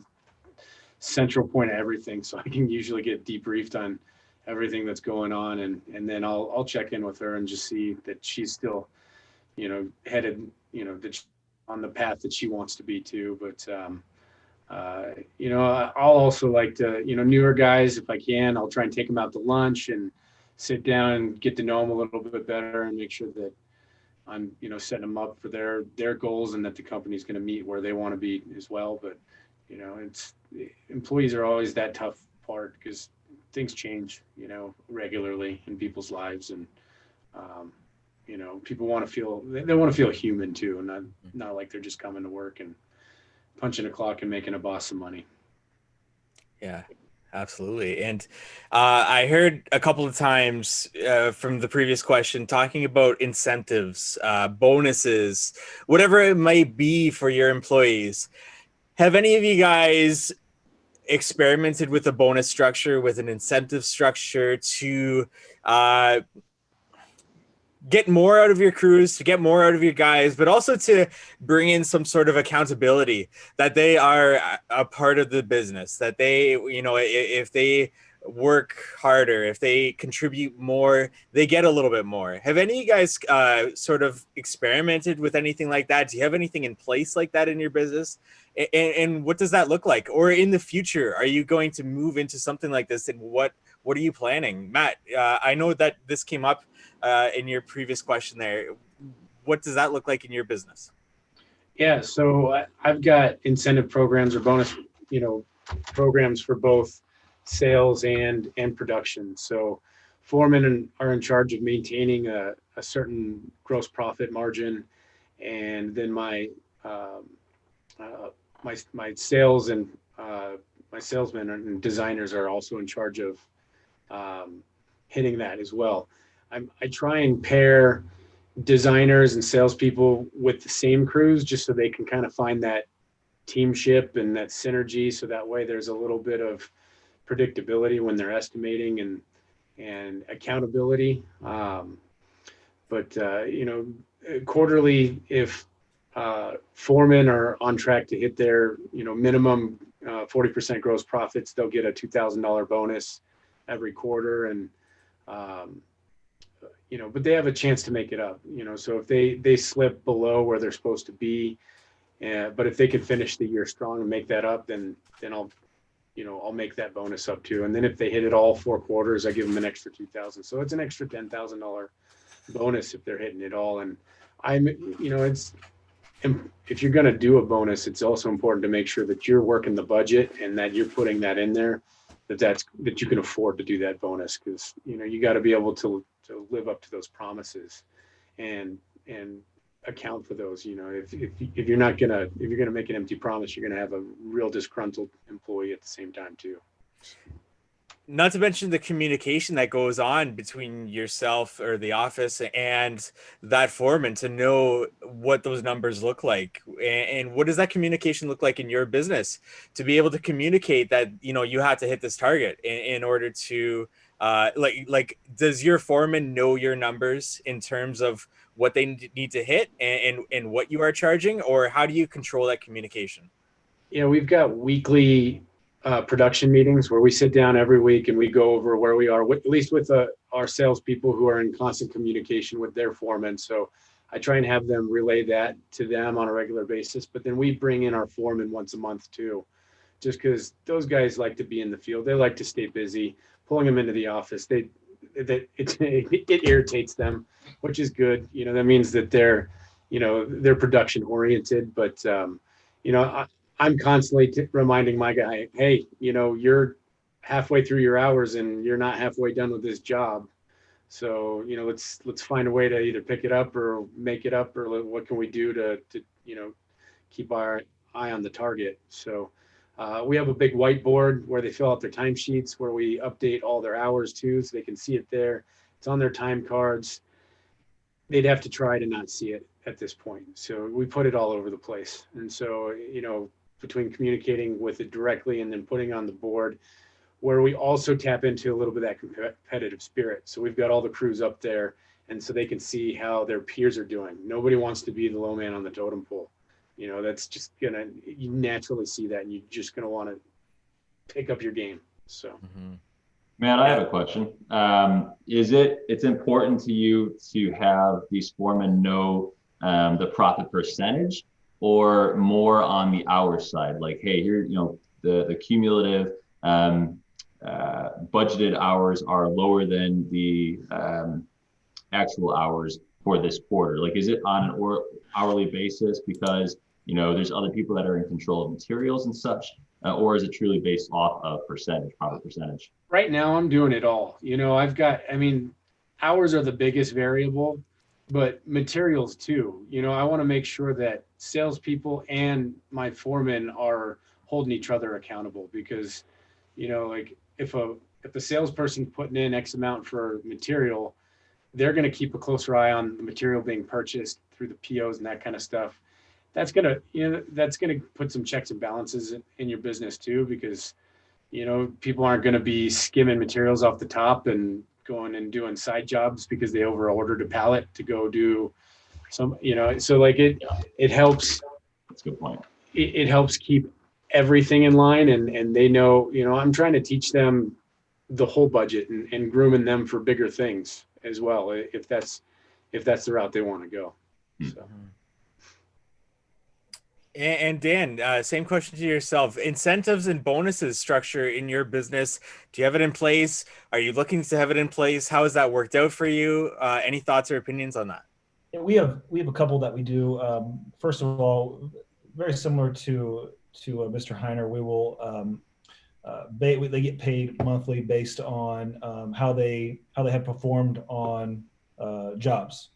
central point of everything, so I can usually get debriefed on everything that's going on, and then I'll check in with her and just see that she's still headed on the path that she wants to be too. But I'll also like to, newer guys, if I can, I'll try and take them out to lunch and sit down and get to know them a little bit better, and make sure that I'm, setting them up for their goals, and that the company's going to meet where they want to be as well. But, employees are always that tough part, because things change, regularly in people's lives. And, people want to feel, they want to feel human too, and not like they're just coming to work and punching a clock and making a boss some money. Yeah, absolutely. And I heard a couple of times from the previous question talking about incentives, bonuses, whatever it might be for your employees. Have any of you guys experimented with a bonus structure, with an incentive structure to get more out of your crews, to get more out of your guys, but also to bring in some sort of accountability that they are a part of the business, that they, if they work harder, if they contribute more, they get a little bit more? Have any of you guys sort of experimented with anything like that? Do you have anything in place like that in your business? And what does that look like? Or in the future, are you going to move into something like this? And what are you planning? Matt, I know that this came up in your previous question there. What does that look like in your business? Yeah, so I've got incentive programs or bonus, programs for both sales and production. So foremen are in charge of maintaining a certain gross profit margin, and then my sales and my salesmen and designers are also in charge of hitting that as well. I try and pair designers and salespeople with the same crews, just so they can kind of find that teamship and that synergy. So that way there's a little bit of predictability when they're estimating and accountability. Quarterly, if foremen are on track to hit their minimum 40% gross profits, they'll get a $2,000 bonus every quarter. And but they have a chance to make it up. So if they slip below where they're supposed to be, but if they can finish the year strong and make that up, then I'll make that bonus up too. And then if they hit it all 4 quarters, I give them an extra $2,000. So it's an extra $10,000 bonus if they're hitting it all. And and if you're going to do a bonus, it's also important to make sure that you're working the budget and that you're putting that in there, that you can afford to do that bonus, because you got to be able to live up to those promises and account for those. If you're not gonna if you're gonna make an empty promise, you're gonna have a real disgruntled employee at the same time too. Not to mention the communication that goes on between yourself or the office and that foreman to know what those numbers look like. And what does that communication look like in your business to be able to communicate that, you have to hit this target in order to, does your foreman know your numbers in terms of what they need to hit and what you are charging, or how do you control that communication? Yeah, we've got weekly production meetings where we sit down every week and we go over where we are, at least with our salespeople who are in constant communication with their foreman. So I try and have them relay that to them on a regular basis. But then we bring in our foreman once a month too, just because those guys like to be in the field. They like to stay busy. Pulling them into the office, it irritates them, which is good. That means that they're production oriented. But I'm constantly reminding my guy, hey, you're halfway through your hours and you're not halfway done with this job. So, let's find a way to either pick it up or make it up, or what can we do to keep our eye on the target. So we have a big whiteboard where they fill out their timesheets, where we update all their hours too, so they can see it there. It's on their time cards. They'd have to try to not see it at this point. So we put it all over the place. And so, between communicating with it directly and then putting on the board, where we also tap into a little bit of that competitive spirit. So we've got all the crews up there, and so they can see how their peers are doing. Nobody wants to be the low man on the totem pole. That's just you naturally see that, and you're just gonna want to pick up your game. So, Matt, I have a question. It's important to you to have these foremen know the profit percentage, or more on the hour side? Like, hey, here, the cumulative budgeted hours are lower than the actual hours for this quarter. Like, is it on an hourly basis because there's other people that are in control of materials and such, or is it truly based off of profit percentage? Right now I'm doing it all. Hours are the biggest variable, but materials too. I want to make sure that salespeople and my foreman are holding each other accountable, because, like if a salesperson's putting in X amount for material, they're going to keep a closer eye on the material being purchased through the POs and that kind of stuff. That's going to put some checks and balances in your business too, because, people aren't going to be skimming materials off the top and going and doing side jobs because they over ordered a pallet to go do some, so like it helps. That's a good point. It helps keep everything in line, and they know, I'm trying to teach them the whole budget and grooming them for bigger things as well, if that's the route they want to go. So. And Dan, same question to yourself. Incentives and bonuses structure in your business. Do you have it in place? Are you looking to have it in place? How has that worked out for you? Any thoughts or opinions on that? Yeah, we have a couple that we do. First of all, very similar to Mr. Hiner, we will they get paid monthly based on how they have performed on jobs.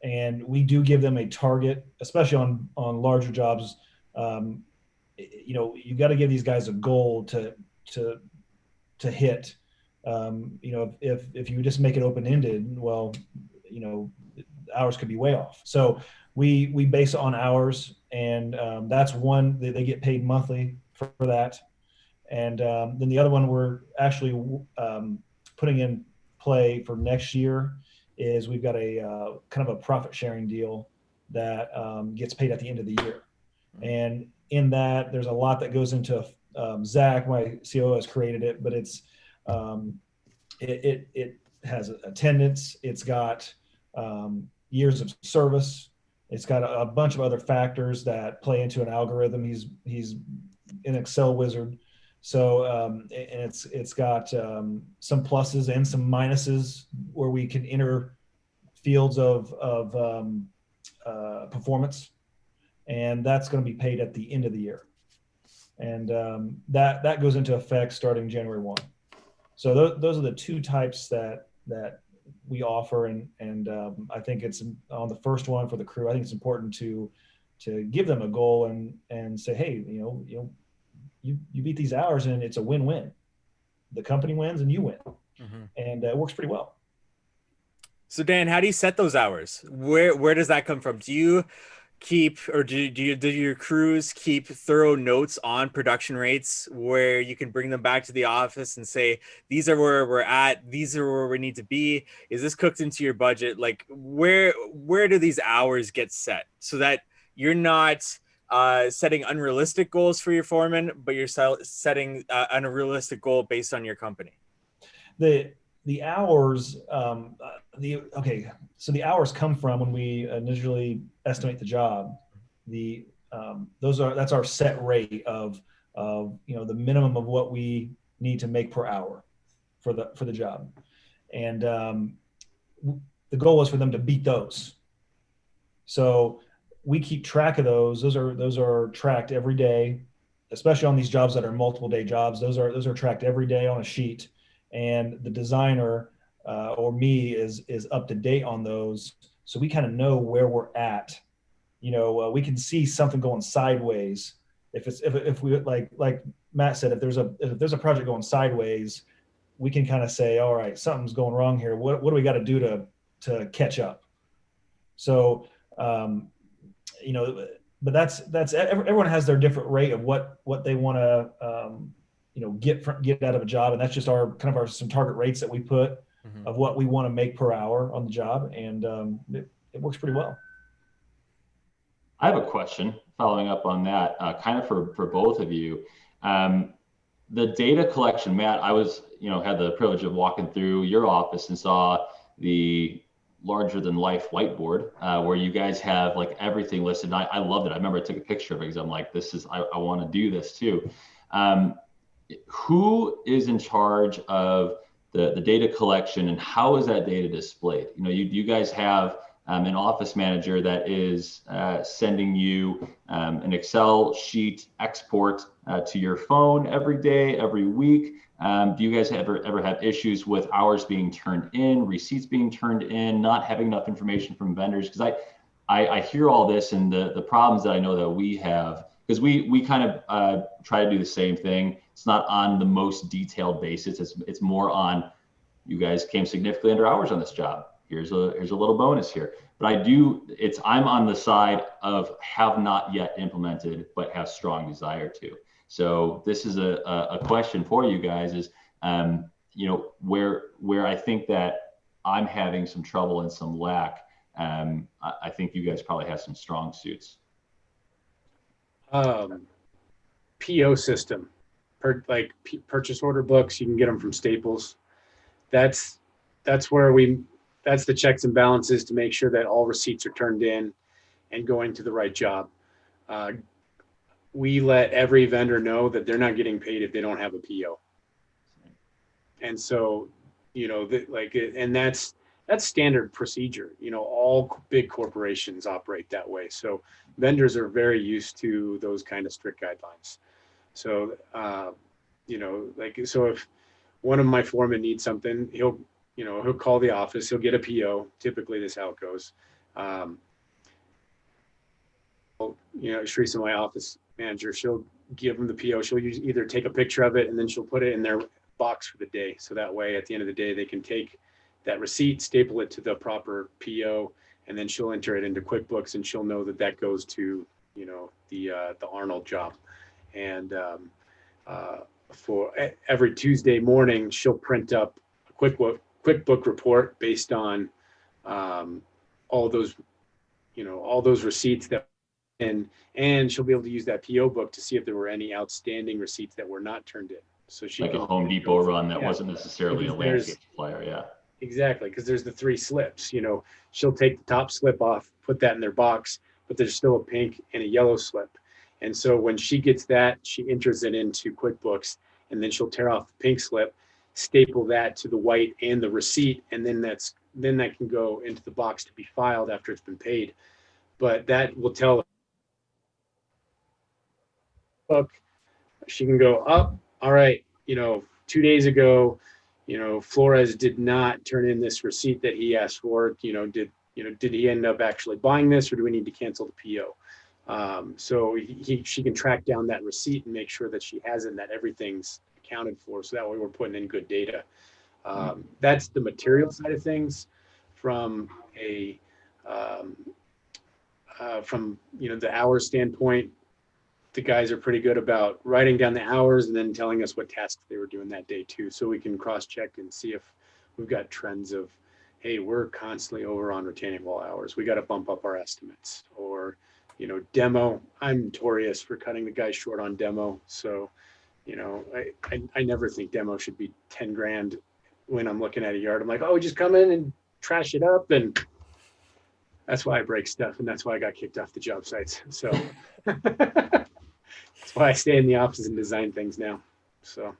And we do give them a target, especially on larger jobs. You got to give these guys a goal to hit. If you just make it open ended, well, hours could be way off. So we base it on hours, and that's one they get paid monthly for that. And then the other one we're actually putting in play for next year is we've got a kind of a profit sharing deal that gets paid at the end of the year. And in that, there's a lot that goes into Zach, my COO, has created it, but it's it has attendance, it's got years of service, it's got a bunch of other factors that play into an algorithm. He's an Excel wizard. So and it's got some pluses and some minuses where we can enter fields of performance, and that's going to be paid at the end of the year. And that goes into effect starting January 1. So those are the two types that we offer, and I think it's on the first one for the crew. I think it's important to give them a goal and say, hey, you beat these hours and it's a win-win. The company wins and you win, and it works pretty well. So Dan, how do you set those hours? Where does that come from? Do you keep, or do your crews keep thorough notes on production rates where you can bring them back to the office and say, these are where we're at, these are where we need to be? Is this cooked into your budget? Like where do these hours get set so that you're not setting unrealistic goals for your foreman, but you're setting an unrealistic goal based on your company? The hours, so the hours come from when we initially estimate the job. That's our set rate of the minimum of what we need to make per hour for the job, and the goal is for them to beat those. So we keep track of those. Those are tracked every day, especially on these jobs that are multiple day jobs. Those are tracked every day on a sheet. And the designer or me is up to date on those, so we kind of know where we're at. We can see something going sideways. If we like Matt said, if there's a project going sideways, we can kind of say, all right, something's going wrong here. What do we got to do to catch up? So but that's everyone has their different rate of what they want to get out of a job, and that's just some target rates that we put of what we want to make per hour on the job, and it works pretty well. I have a question following up on that, kind of for both of you. The data collection, Matt, I was had the privilege of walking through your office and saw the larger than life whiteboard where you guys have like everything listed. And I loved it. I remember I took a picture of it because I'm like, I want to do this too. Who is in charge of the data collection, and how is that data displayed? You guys have an office manager that is sending you an Excel sheet export to your phone every day, every week. Do you guys ever have issues with hours being turned in, receipts being turned in, not having enough information from vendors? Because I hear all this, and the problems that I know that we have, because we kind of try to do the same thing. It's not on the most detailed basis. It's more on, you guys came significantly under hours on this job. Here's a little bonus here. But I'm on the side of have not yet implemented, but have strong desire to. So this is a question for you guys is, where I think that I'm having some trouble and some lack. I think you guys probably have some strong suits. PO system, purchase order books. You can get them from Staples. That's the checks and balances to make sure that all receipts are turned in and going to the right job. We let every vendor know that they're not getting paid if they don't have a PO. And so, and that's standard procedure. All big corporations operate that way. So vendors are very used to those kind of strict guidelines. So, so if one of my foremen needs something, he'll call the office, he'll get a PO. Typically this is how it goes. Teresa, my office manager, she'll give them the PO. She'll either take a picture of it and then she'll put it in their box for the day. So that way at the end of the day, they can take that receipt, staple it to the proper PO, and then she'll enter it into QuickBooks, and she'll know that goes to, the Arnold job. And for every Tuesday morning, she'll print up a QuickBook report based on all those receipts and she'll be able to use that PO book to see if there were any outstanding receipts that were not turned in. So she like can, a Home Depot run that wasn't necessarily a landscape supplier. Yeah. Exactly, because there's the 3 slips. She'll take the top slip off, put that in their box, but there's still a pink and a yellow slip. And so when she gets that, she enters it into QuickBooks, and then she'll tear off the pink slip, staple that to the white and the receipt, and then that can go into the box to be filed after it's been paid. But that will tell book. She can go up. All right, 2 days ago, Flores did not turn in this receipt that he asked for. Did he end up actually buying this, or do we need to cancel the PO? So she can track down that receipt and make sure that she has it and that everything's accounted for. So that way we're putting in good data. That's the material side of things. From a the hour standpoint, the guys are pretty good about writing down the hours and then telling us what tasks they were doing that day too, so we can cross-check and see if we've got trends of, hey, we're constantly over on retaining wall hours, we got to bump up our estimates. Or demo, I'm notorious for cutting the guys short on demo. So I never think demo should be 10 grand. When I'm looking at a yard, I'm like, oh, just come in and trash it up. And that's why I break stuff, and that's why I got kicked off the job sites. So that's why I stay in the office and design things now. So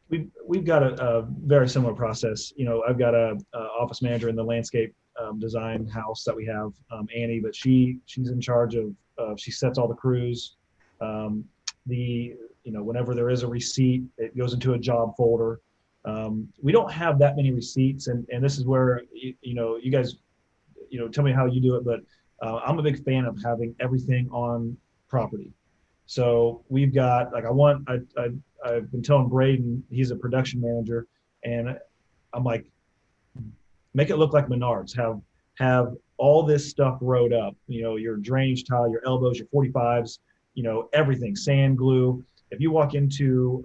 we've got a very similar process. I've got a office manager in the landscape design house that we have, Annie, but she's in charge of she sets all the crews. Whenever there is a receipt, it goes into a job folder. We don't have that many receipts, and this is where you guys tell me how you do it, but I'm a big fan of having everything on property. So we've got, like, I've been telling Braden, he's a production manager, and I'm like, make it look like Menards. Have all this stuff rode up, your drainage tile, your elbows, your 45s, everything, sand, glue. If you walk into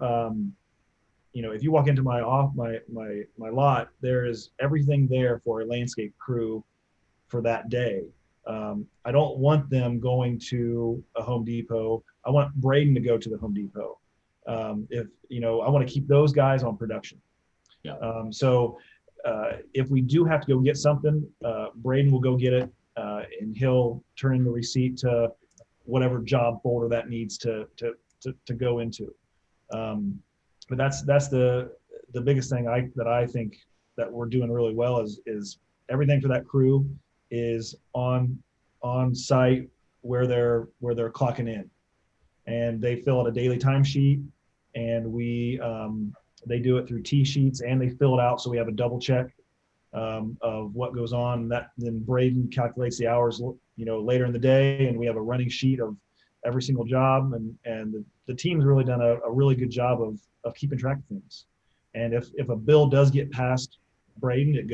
my lot, there is everything there for a landscape crew for that day. I don't want them going to a Home Depot. I want Braden to go to the Home Depot. I want to keep those guys on production. Yeah. If we do have to go get something, Braden will go get it, and he'll turn in the receipt to whatever job folder that needs to go into. But that's the biggest thing that I think that we're doing really well is everything for that crew is on site where they're clocking in, and they fill out a daily timesheet, and they do it through T-sheets, and they fill it out so we have a double check of what goes on. Then Braden calculates the hours later in the day, and we have a running sheet of every single job, and the team's really done a really good job of keeping track of things. And if a bill does get past Braden, it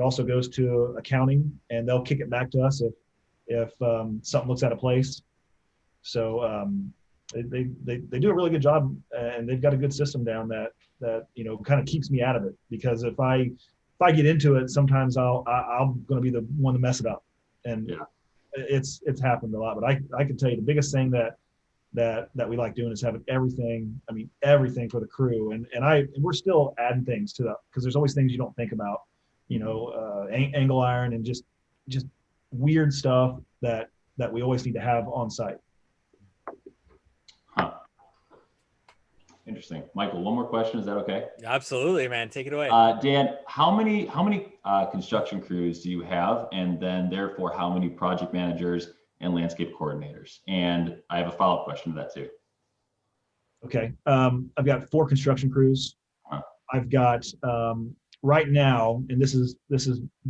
also goes to accounting, and they'll kick it back to us if something looks out of place. So they do a really good job, and they've got a good system down that kind of keeps me out of it, because if I get into it, sometimes I'm going to be the one to mess it up. And yeah. It's happened a lot. But I can tell you the biggest thing that we like doing is having everything for the crew, and we're still adding things to that, because there's always things you don't think about, angle iron and just weird stuff that we always need to have on site. Huh. Interesting. Michael, one more question. Is that okay? Absolutely, man. Take it away. Dan, how many construction crews do you have? And then therefore, how many project managers and landscape coordinators? And I have a follow-up question to that too. Okay. I've got 4 construction crews. Huh. I've got, right now, and this is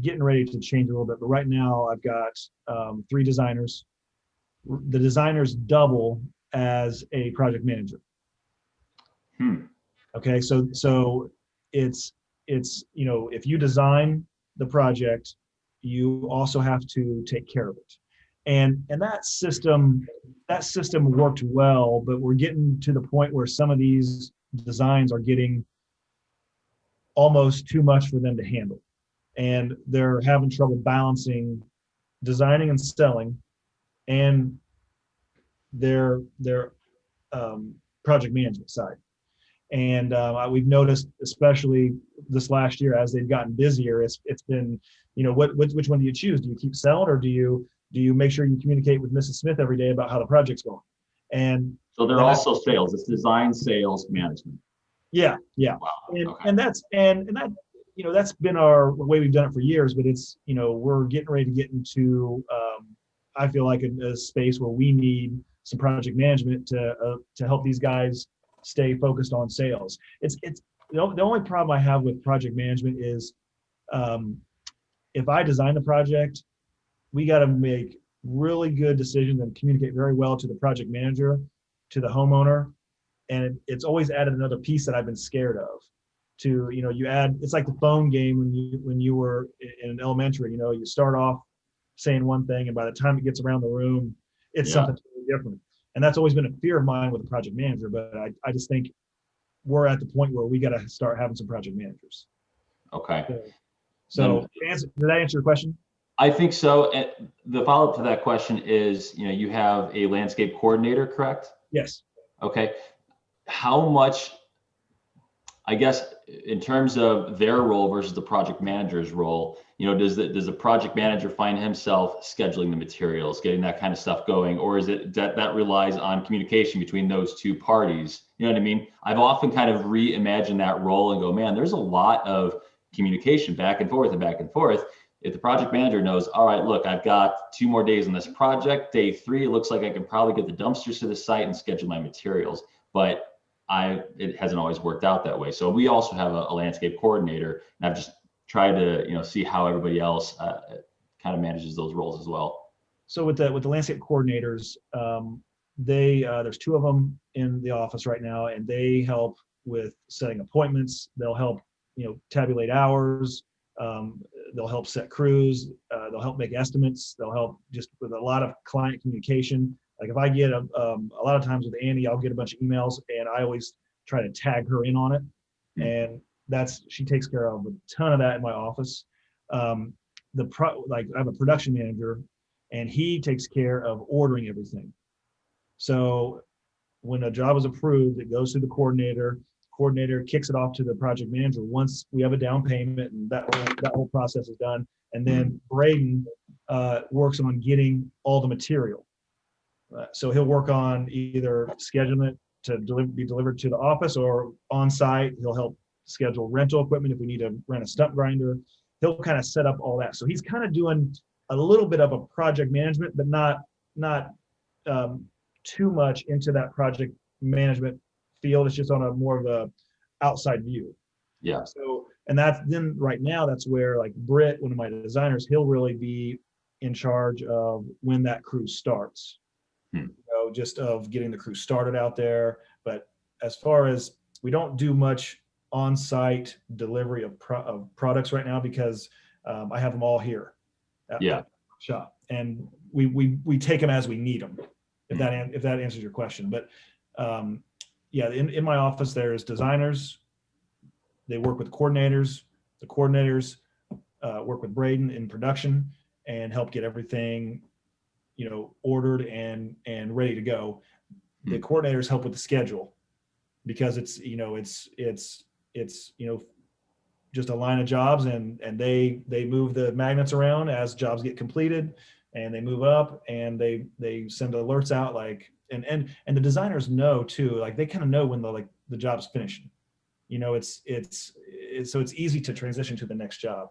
getting ready to change a little bit, but right now I've got 3 designers. The designers double as a project manager. Okay, so it's if you design the project, you also have to take care of it, and that system worked well, but we're getting to the point where some of these designs are getting almost too much for them to handle, and they're having trouble balancing designing and selling and their project management side. And we've noticed, especially this last year, as they've gotten busier, it's been, which one do you choose? Do you keep selling, or do you make sure you communicate with Mrs. Smith every day about how the project's going? And so they're also sales. It's design, sales, management. Yeah. Wow. And that's that's been our way we've done it for years. But it's we're getting ready to get into I feel like a space where we need some project management to help these guys stay focused on sales. It's the only problem I have with project management is if I design the project, we got to make really good decisions and communicate very well to the project manager, to the homeowner, and it's always added another piece that I've been scared of. To you add, it's like the phone game when you were in elementary. You start off saying one thing, and by the time it gets around the room, it's something totally different. And that's always been a fear of mine with a project manager. But I just think we're at the point where we got to start having some project managers. Okay. So did that answer your question? I think so. The follow-up to that question is, you have a landscape coordinator, correct? Yes. Okay. How much, I guess, in terms of their role versus the project manager's role, does the project manager find himself scheduling the materials, getting that kind of stuff going, or is it that relies on communication between those two parties? You know what I mean? I've often kind of reimagined that role and go, man, there's a lot of communication back and forth and back and forth. If the project manager knows, all right, look, I've got 2 more days on this project, day 3, it looks like I can probably get the dumpsters to the site and schedule my materials, but it hasn't always worked out that way. So we also have a landscape coordinator, and I've just tried to see how everybody else kind of manages those roles as well. So with the landscape coordinators, there's 2 of them in the office right now, and they help with setting appointments. They'll help tabulate hours. They'll help set crews. They'll help make estimates. They'll help just with a lot of client communication. Like if I get a lot of times with Andy, I'll get a bunch of emails, and I always try to tag her in on it. And she takes care of a ton of that in my office. I have a production manager, and he takes care of ordering everything. So when a job is approved, it goes to the coordinator. Coordinator kicks it off to the project manager once we have a down payment, and that whole process is done. And then Braden works on getting all the material. So he'll work on either scheduling it to be delivered to the office or on site. He'll help schedule rental equipment if we need to rent a stump grinder. He'll kind of set up all that. So he's kind of doing a little bit of a project management, but not too much into that project management field. It's just on a more of a outside view. Yeah. So, and then right now, that's where like Britt, one of my designers, he'll really be in charge of when that crew starts. Just of getting the crew started out there. But as far as, we don't do much on-site delivery of products right now because I have them all here at the shop, and we take them as we need them. If that answers your question. But in my office there's designers. They work with coordinators. The coordinators work with Braden in production and help get everything ordered and ready to go. The coordinators help with the schedule because it's just a line of jobs, and they move the magnets around as jobs get completed, and they move up, and they send alerts out, like and the designers know too, like they kind of know when the job's finishing. So it's easy to transition to the next job.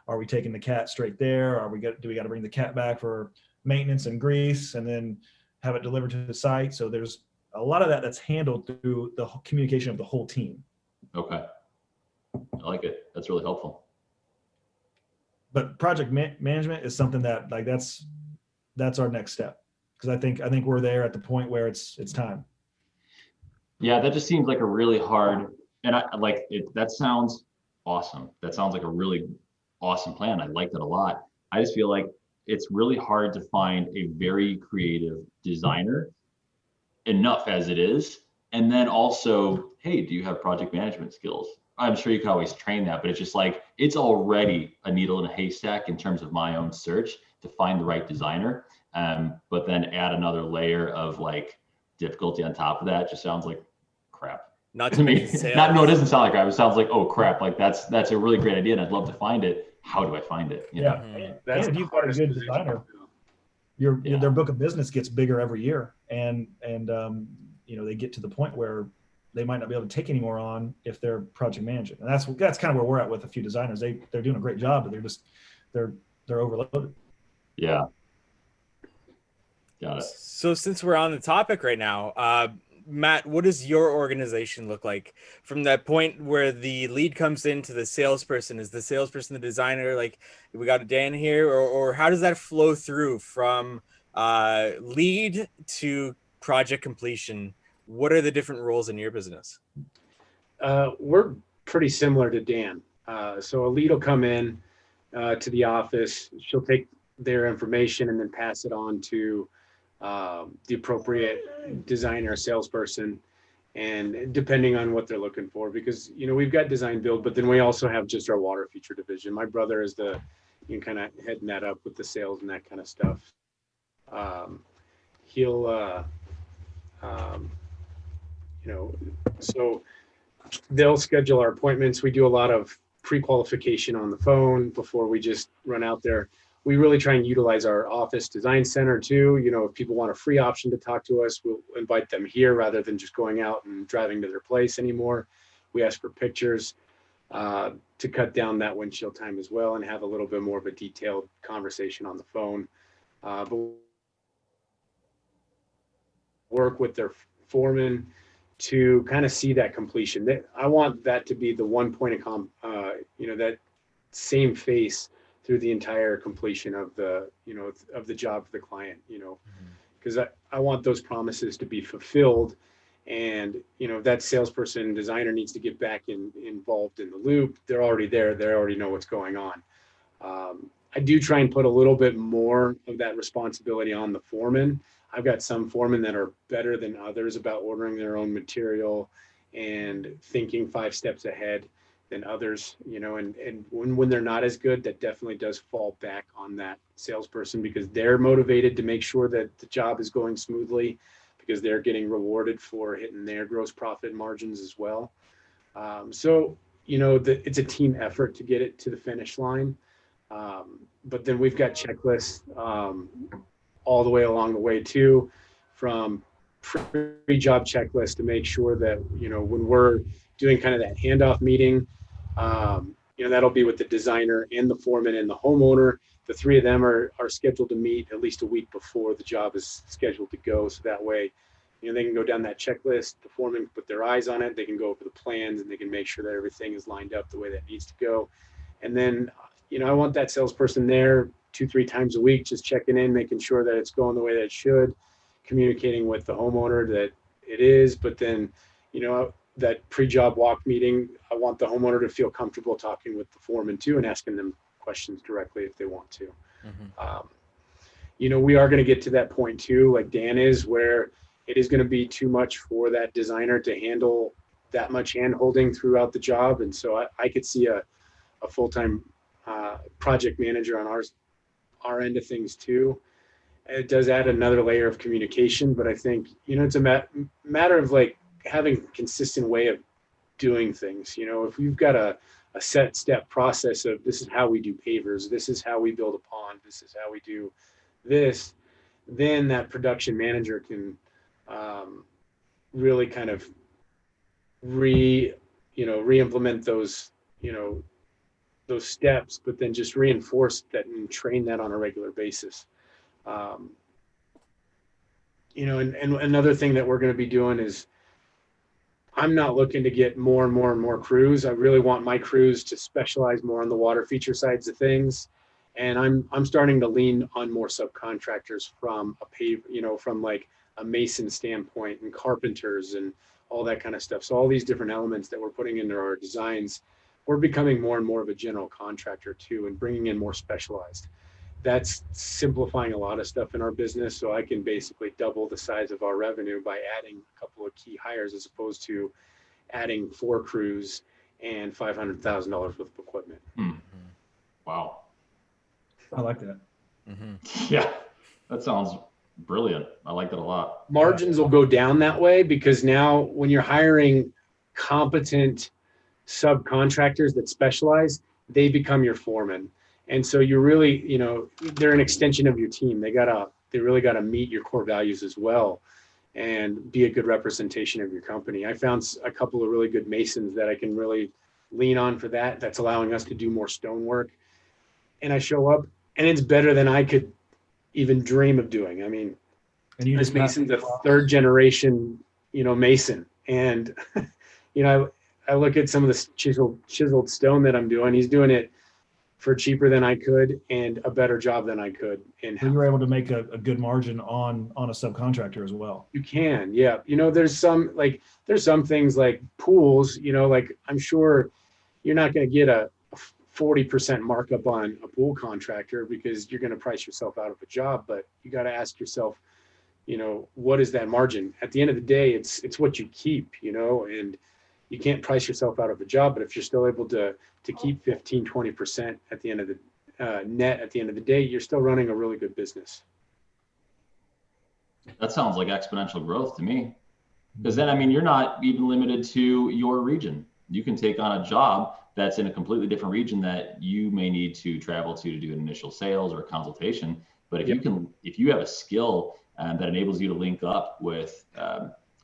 Are we taking the cat straight there? Do we got to bring the cat back for maintenance and grease and then have it delivered to the site? So there's a lot of that's handled through the communication of the whole team. Okay. I like it. That's really helpful. But project management is something that that's our next step, because I think we're there at the point where it's time. Yeah, that just seems like a really hard, and I like it. That sounds awesome. That sounds like a really awesome plan. I like that a lot. I just feel like it's really hard to find a very creative designer, enough as it is. And then also, hey, do you have project management skills? I'm sure you can always train that, but it's just like, it's already a needle in a haystack in terms of my own search to find the right designer. But then add another layer of like difficulty on top of that just sounds like crap. Not to me. No, it doesn't sound like crap. It sounds like, oh crap, like that's a really great idea and I'd love to find it. How do I find it? And if you've got a good designer, their book of business gets bigger every year, and they get to the point where they might not be able to take any more on if they're project managing. And that's kind of where we're at with a few designers. They're doing a great job, but they're overloaded. Yeah. Got it. So since we're on the topic right now, Matt, what does your organization look like from that point where the lead comes into the salesperson? Is the salesperson the designer? Like we got a Dan here, or how does that flow through from lead to project completion? What are the different roles in your business? We're pretty similar to Dan. So a lead will come in to the office. She'll take their information and then pass it on to the appropriate designer or salesperson, and depending on what they're looking for, because we've got design build, but then we also have just our water feature division. My brother is the kind of heading that up with the sales and that kind of stuff. He'll so they'll schedule our appointments. We do a lot of pre-qualification on the phone before we just run out there. We really try and utilize our office design center too. If people want a free option to talk to us, we'll invite them here rather than just going out and driving to their place anymore. We ask for pictures to cut down that windshield time as well and have a little bit more of a detailed conversation on the phone. But work with their foreman to kind of see that completion. I want that to be the one point of that same face through the entire completion of the of the job for the client, because I want those promises to be fulfilled. And that salesperson designer needs to get back involved in the loop. They're already there, they already know what's going on. I do try and put a little bit more of that responsibility on the foreman. I've got some foremen that are better than others about ordering their own material and thinking 5 steps ahead than others, and when they're not as good, that definitely does fall back on that salesperson, because they're motivated to make sure that the job is going smoothly, because they're getting rewarded for hitting their gross profit margins as well. So it's a team effort to get it to the finish line. But then we've got checklists all the way along the way too, from pre-job checklist to make sure that when we're doing kind of that handoff meeting, that'll be with the designer and the foreman and the homeowner. The 3 of them are scheduled to meet at least a week before the job is scheduled to go, so that way they can go down that checklist, the foreman can put their eyes on it, they can go over the plans, and they can make sure that everything is lined up the way that needs to go. And then I want that salesperson there 2-3 times a week, just checking in, making sure that it's going the way that it should, communicating with the homeowner that it is. But then, that pre-job walk meeting, I want the homeowner to feel comfortable talking with the foreman too and asking them questions directly if they want to. We are going to get to that point too, like Dan is, where it is going to be too much for that designer to handle that much hand holding throughout the job. And so I could see a full-time project manager on our end of things too. It does add another layer of communication, but I think it's a matter of like having a consistent way of doing things. If you've got a set step process of this is how we do pavers, this is how we build a pond, this is how we do this, then that production manager can really kind of re-implement those those steps, but then just reinforce that and train that on a regular basis. And another thing that we're going to be doing is I'm not looking to get more and more and more crews. I really want my crews to specialize more on the water feature sides of things. And I'm starting to lean on more subcontractors from from like a mason standpoint and carpenters and all that kind of stuff. So all these different elements that we're putting into our designs, we're becoming more and more of a general contractor too, and bringing in more specialized. That's simplifying a lot of stuff in our business. So I can basically double the size of our revenue by adding a couple of key hires, as opposed to adding 4 crews and $500,000 worth of equipment. Wow. I like that. Yeah, that sounds brilliant. I like that a lot. Margins will go down that way, because now when you're hiring competent subcontractors that specialize, they become your foreman. And so you're really, they're an extension of your team. They really gotta meet your core values as well and be a good representation of your company. I found a couple of really good masons that I can really lean on for that. That's allowing us to do more stonework. And I show up and it's better than I could even dream of doing. I mean, And you This just mason's a third generation, mason. And, I look at some of the chiseled stone that I'm doing. He's doing it for cheaper than I could and a better job than I could. And so you were able to make a good margin on a subcontractor as well. you can, yeah. There's some things like pools, like I'm sure you're not going to get a 40% markup on a pool contractor because you're going to price yourself out of a job, but you got to ask yourself, what is that margin? At the end of the day, it's what you keep, and you can't price yourself out of a job, but if you're still able to keep 15-20% at the end of the net at the end of the day, you're still running a really good business. That sounds like exponential growth to me, because then, I mean, you're not even limited to your region. You can take on a job that's in a completely different region that you may need to travel to do an initial sales or a consultation. But if if you have a skill that enables you to link up with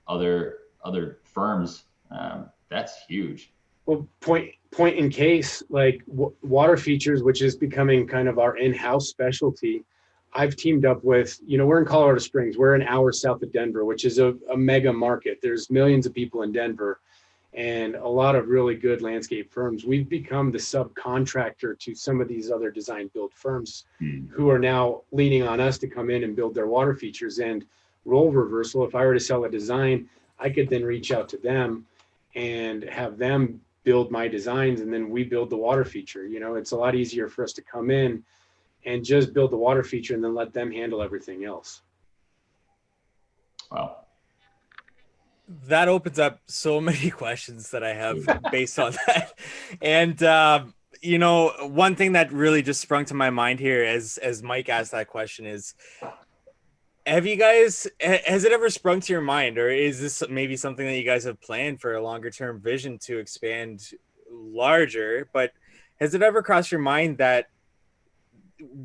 other firms, that's huge. Well, point in case, like water features, which is becoming kind of our in-house specialty. I've teamed up with, we're in Colorado Springs. We're an hour south of Denver, which is a mega market. There's millions of people in Denver and a lot of really good landscape firms. We've become the subcontractor to some of these other design build firms who are now leaning on us to come in and build their water features. And role reversal, if I were to sell a design, I could then reach out to them and have them build my designs, and then we build the water feature. It's a lot easier for us to come in and just build the water feature and then let them handle everything else. Wow. That opens up so many questions that I have based on that. And, one thing that really just sprung to my mind here as Mike asked that question is, has it ever sprung to your mind, or is this maybe something that you guys have planned for a longer term vision to expand larger? But has it ever crossed your mind that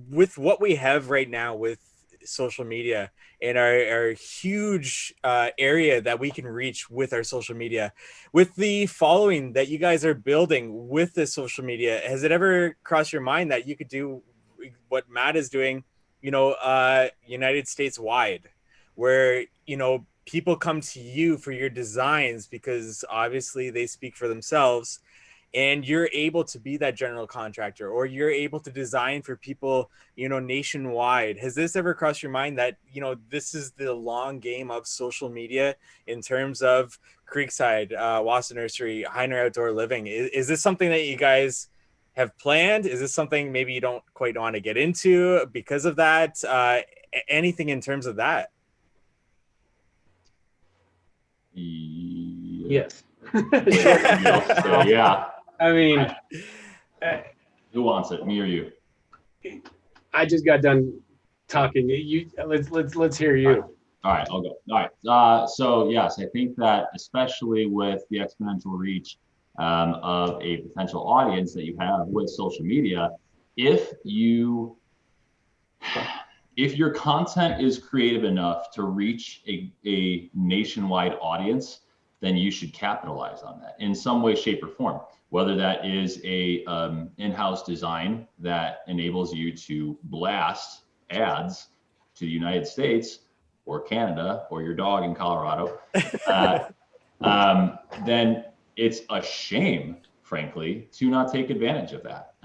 with what we have right now with social media and our huge area that we can reach with our social media, with the following that you guys are building with this social media, has it ever crossed your mind that you could do what Matt is doing, United States wide, where, people come to you for your designs because obviously they speak for themselves, and you're able to be that general contractor, or you're able to design for people, nationwide? Has this ever crossed your mind that, this is the long game of social media in terms of Creekside, Wasson Nursery, Hiner Outdoor Living? Is this something that you guys have planned? Is this something maybe you don't quite want to get into because of that? Anything in terms of that? Yes. Yeah. I mean, Who wants it, me or you? I just got done talking. Let's hear you. All right, I'll go. All right. So yes, I think that especially with the exponential reach of a potential audience that you have with social media, if your content is creative enough to reach a nationwide audience, then you should capitalize on that in some way, shape, or form. Whether that is a in-house design that enables you to blast ads to the United States or Canada or your dog in Colorado, then it's a shame, frankly, to not take advantage of that.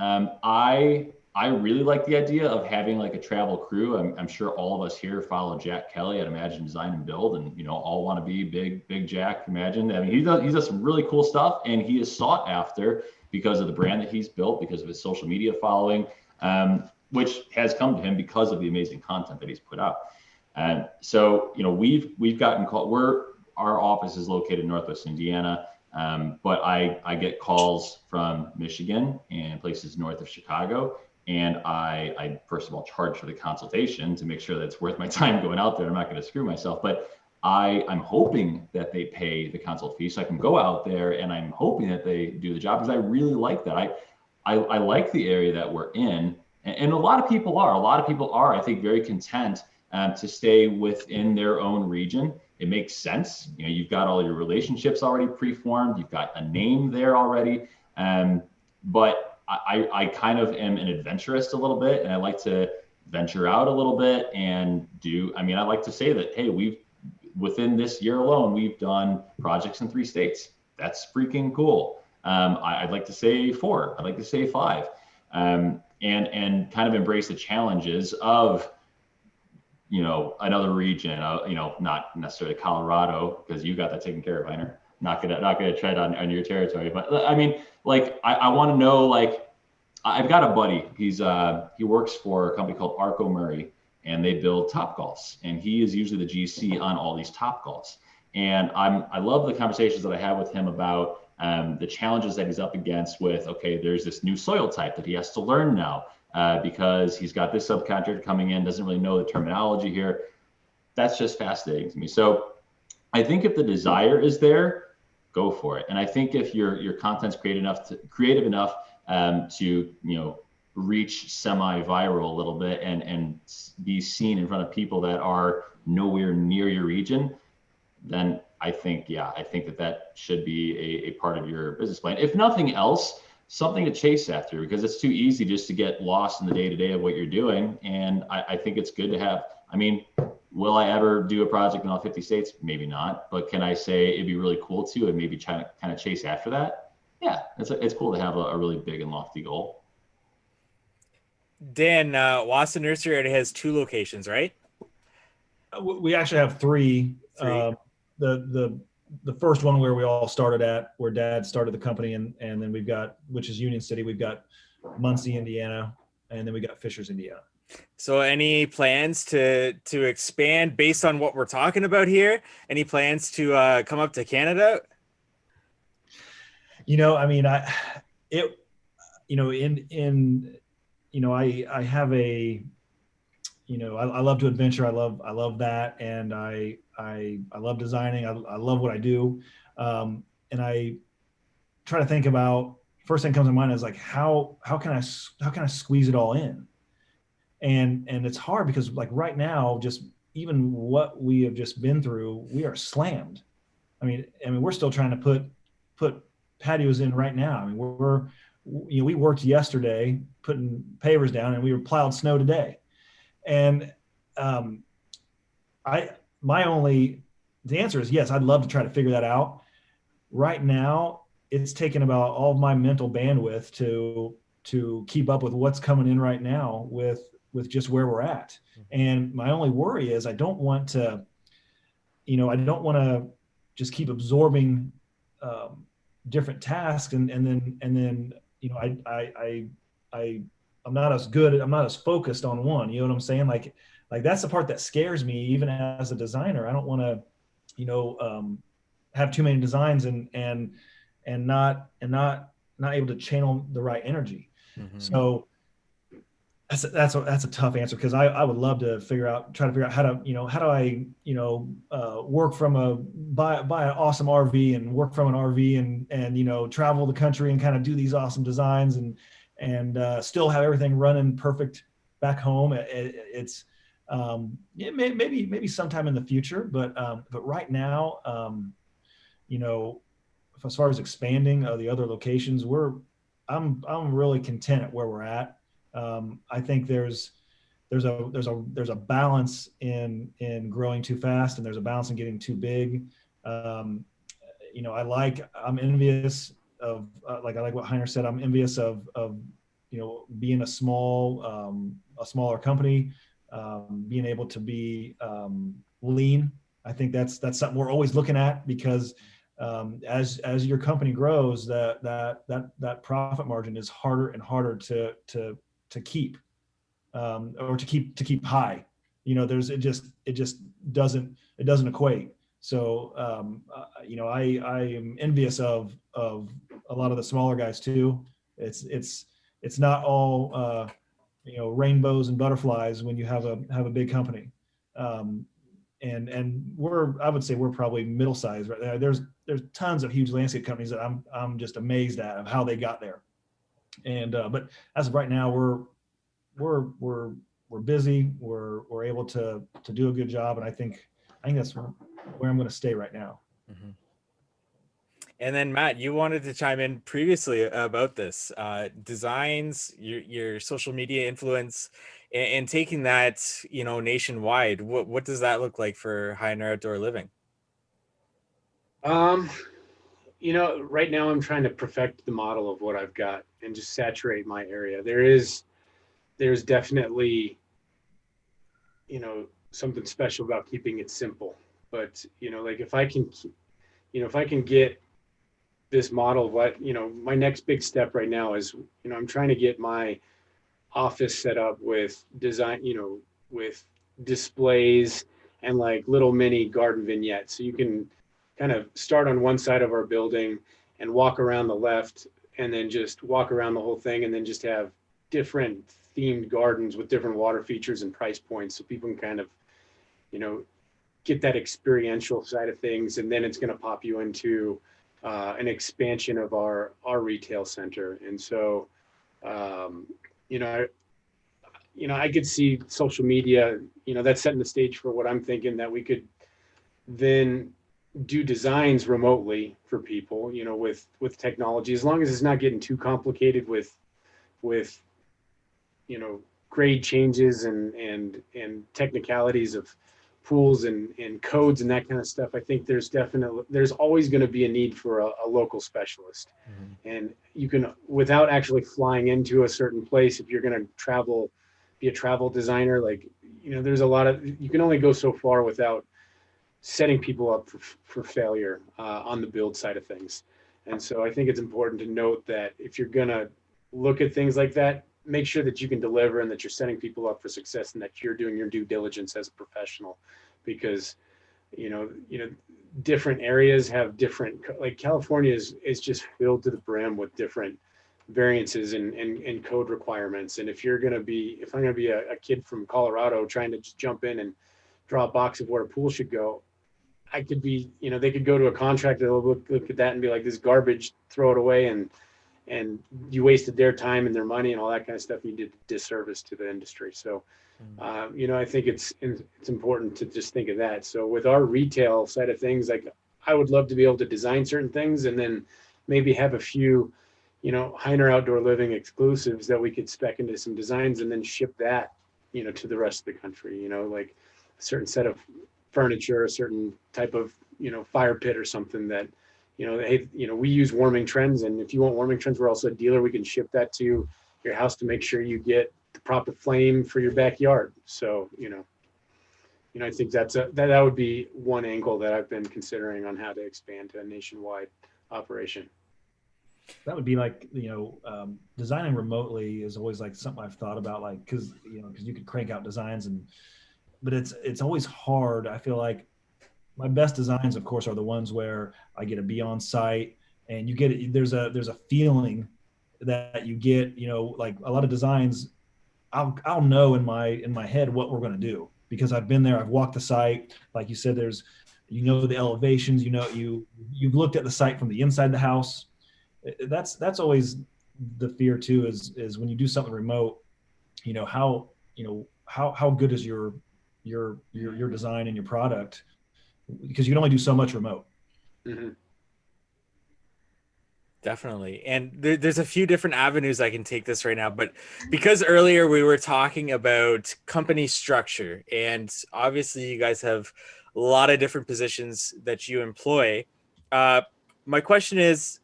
I really like the idea of having like a travel crew. I'm sure all of us here follow Jack Kelly at Imagine Design and Build, and all want to be big Jack Imagine. I mean, he does some really cool stuff, and he is sought after because of the brand that he's built, because of his social media following, which has come to him because of the amazing content that he's put out. And so we've gotten called. Our office is located in Northwest Indiana. But I get calls from Michigan and places north of Chicago. And I first of all charge for the consultation to make sure that it's worth my time going out there. I'm not going to screw myself, but I'm hoping that they pay the consult fee so I can go out there, and I'm hoping that they do the job, because I really like that. I like the area that we're in, and a lot of people are, I think, very content to stay within their own region. It makes sense. You've got all your relationships already preformed. You've got a name there already. But I kind of am an adventurist a little bit, and I like to venture out a little bit and do, I mean, I like to say that, hey, within this year alone, we've done projects in 3 states. That's freaking cool. I'd like to say 4, I'd like to say 5, and kind of embrace the challenges of, another region, not necessarily Colorado, because you got that taken care of, Hiner. Not gonna tread on your territory, but I mean, like, I want to know, like, I've got a buddy. He works for a company called Arco Murray, and they build Topgolfs, and he is usually the GC on all these Topgolfs. And I love the conversations that I have with him about the challenges that he's up against with, okay, there's this new soil type that he has to learn now because he's got this subcontractor coming in, doesn't really know the terminology here. That's just fascinating to me. So I think if the desire is there, go for it. And I think if your content's creative enough to reach semi-viral a little bit and be seen in front of people that are nowhere near your region, then I think that should be a part of your business plan. If nothing else, something to chase after, because it's too easy just to get lost in the day-to-day of what you're doing. And I think it's good to have, I mean, will I ever do a project in all 50 states? Maybe not, but can I say it'd be really cool to, and maybe try to kind of chase after that? Yeah, it's cool to have a really big and lofty goal. Dan, Wasson Nursery already has 2 locations, right? We actually have 3. 3. The first one where we all started at, where Dad started the company, and then we've got, which is Union City, we've got Muncie, Indiana, and then we got Fishers, Indiana. So any plans to expand based on what we're talking about here? Any plans to come up to Canada? I mean, I have a, I love to adventure. I love that. And I love designing. I love what I do. And I try to think about, first thing comes to mind is like, how can I squeeze it all in? And it's hard because, like, right now, just even what we have just been through, we are slammed. I mean, we're still trying to put patios in right now. I mean, we worked yesterday putting pavers down, and we were plowed snow today. And the answer is yes, I'd love to try to figure that out. Right now, it's taken about all of my mental bandwidth to keep up with what's coming in right now with just where we're at. And my only worry is I don't want to just keep absorbing different tasks and then I'm not as good, I'm not as focused on one, you know what I'm saying? Like that's the part that scares me, even as a designer. I don't want to, have too many designs and not able to channel the right energy. Mm-hmm. So that's a tough answer, because I would love to try to figure out how do I work from buy an awesome RV and work from an RV and travel the country and kind of do these awesome designs and still have everything running perfect back home. It's maybe sometime in the future, but right now, as far as expanding the other locations, I'm really content at where we're at. I think there's a balance in growing too fast, and there's a balance in getting too big. I'm envious of I like what Hiner said. I'm envious of being a smaller company, being able to be lean. I think that's something we're always looking at, because as your company grows, that profit margin is harder and harder to keep, or to keep high. It just doesn't equate. So I am envious of a lot of the smaller guys too. It's not all rainbows and butterflies when you have a big company. And I would say we're probably middle sized right there. There's tons of huge landscape companies that I'm just amazed at of how they got there. And but as of right now, we're busy. We're able to do a good job, and I think that's where I'm going to stay right now. Mm-hmm. And then Matt, you wanted to chime in previously about this designs, your social media influence, and taking that, you know, nationwide. What does that look like for Hiner Outdoor Living? Um, right now I'm trying to perfect the model of what I've got and just saturate my area. There's definitely, something special about keeping it simple. But, like if I can get this model of what, my next big step right now is, I'm trying to get my office set up with design, with displays and like little mini garden vignettes. So you can kind of start on one side of our building and walk around the left and then just walk around the whole thing and then just have different themed gardens with different water features and price points so people can kind of, you know, get that experiential side of things. And then it's going to pop you into an expansion of our retail center. And so, you know, I could see social media, that's setting the stage for what I'm thinking, that we could then do designs remotely for people, with technology, as long as it's not getting too complicated with, grade changes and technicalities of pools and codes and that kind of stuff. I think there's always going to be a need for a local specialist. Mm-hmm. And you can, without actually flying into a certain place, if you're going to be a travel designer, like, there's you can only go so far without setting people up for failure on the build side of things. And so I think it's important to note that if you're going to look at things like that, make sure that you can deliver and that you're setting people up for success and that you're doing your due diligence as a professional, because, different areas have different, like California is just filled to the brim with different variances and code requirements. And if I'm going to be a kid from Colorado trying to just jump in and draw a box of where a pool should go, I could be, they could go to a contractor, they'll look at that and be like, this garbage, throw it away. And you wasted their time and their money and all that kind of stuff. You did disservice to the industry. So, I think it's important to just think of that. So with our retail side of things, like, I would love to be able to design certain things and then maybe have a few, Hiner Outdoor Living exclusives that we could spec into some designs and then ship that, to the rest of the country, like a certain set of furniture, a certain type of, fire pit or something that, hey, we use Warming Trends, and if you want Warming Trends, we're also a dealer. We can ship that to your house to make sure you get the proper flame for your backyard. So, I think that would be one angle that I've been considering on how to expand to a nationwide operation. That would be like, designing remotely is always like something I've thought about, like, because you could crank out designs but it's always hard. I feel like my best designs, of course, are the ones where I get to be on site and you get it. There's a feeling that you get, like a lot of designs, I'll know in my head what we're going to do because I've been there. I've walked the site. Like you said, there's, the elevations, you've looked at the site from the inside the house. That's always the fear too, is when you do something remote, how good is your design and your product, because you can only do so much remote. Mm-hmm. Definitely. And there's a few different avenues I can take this right now, but because earlier we were talking about company structure, and obviously you guys have a lot of different positions that you employ. My question is,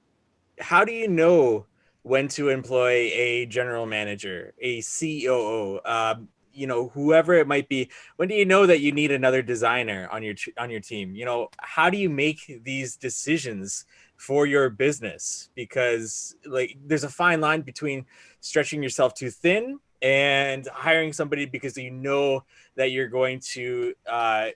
how do you know when to employ a general manager, a COO, whoever it might be? When do you know that you need another designer on your team? How do you make these decisions for your business? Because, like, there's a fine line between stretching yourself too thin and hiring somebody because that you're going to, they're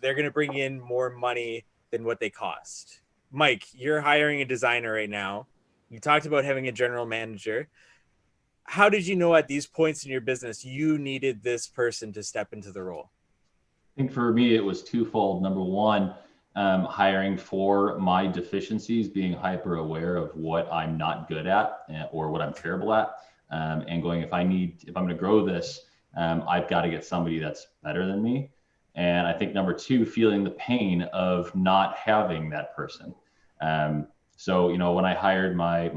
going to bring in more money than what they cost. Mike, you're hiring a designer right now. You talked about having a general manager. How did you know at these points in your business you needed this person to step into the role? I think for me, it was twofold. Number one, hiring for my deficiencies, being hyper aware of what I'm not good at or what I'm terrible at, and going, if I'm going to grow this, I've got to get somebody that's better than me. And I think number two, feeling the pain of not having that person. So, when I hired my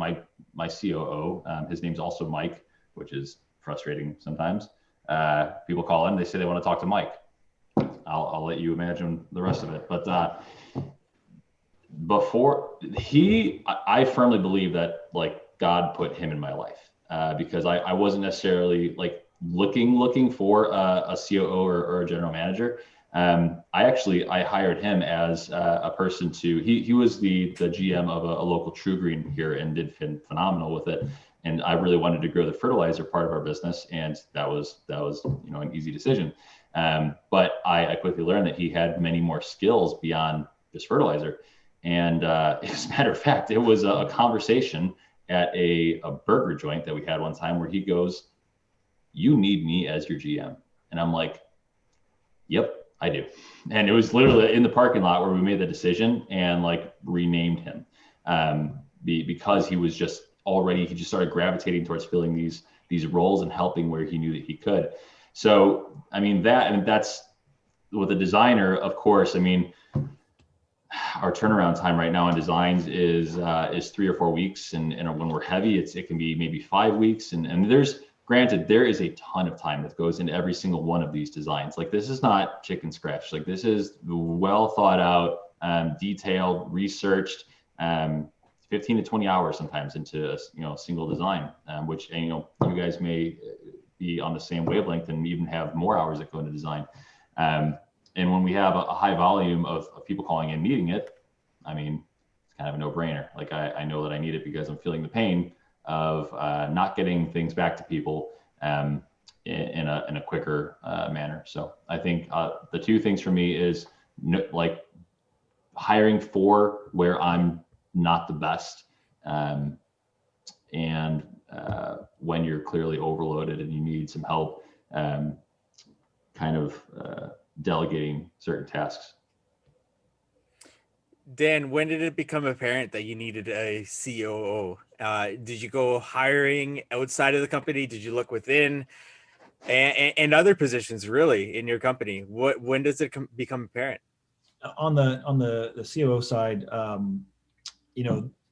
COO, his name's also Mike, which is frustrating sometimes. People call in, they say they want to talk to Mike. I'll let you imagine the rest of it. But I firmly believe that like God put him in my life, because I wasn't necessarily like looking for a COO or a general manager. I hired him as a person he was the GM of a local True Green here and did phenomenal with it. And I really wanted to grow the fertilizer part of our business. And that was an easy decision. But I quickly learned that he had many more skills beyond just fertilizer. And as a matter of fact, it was a conversation at a burger joint that we had one time where he goes, "You need me as your GM." And I'm like, "Yep, I do." And it was literally in the parking lot where we made the decision and like renamed him, because he was just he just started gravitating towards filling these roles and helping where he knew that he could. So, I mean, that's with a designer, of course. I mean, our turnaround time right now on designs is 3 or 4 weeks. And when we're heavy, it can be maybe 5 weeks. And granted, there is a ton of time that goes into every single one of these designs. Like, this is not chicken scratch. Like, this is well thought out, detailed, researched, 15 to 20 hours sometimes into a single design, which, you guys may be on the same wavelength and even have more hours that go into design. And when we have a high volume of people calling in needing it, I mean, it's kind of a no-brainer. Like, I know that I need it because I'm feeling the pain of not getting things back to people in a quicker manner. So I think the two things for me is like hiring for where I'm not the best, and when you're clearly overloaded and you need some help, kind of delegating certain tasks. Dan, when did it become apparent that you needed a COO? Did you go hiring outside of the company? Did you look within, and other positions really in your company? When does it become apparent? On the COO side,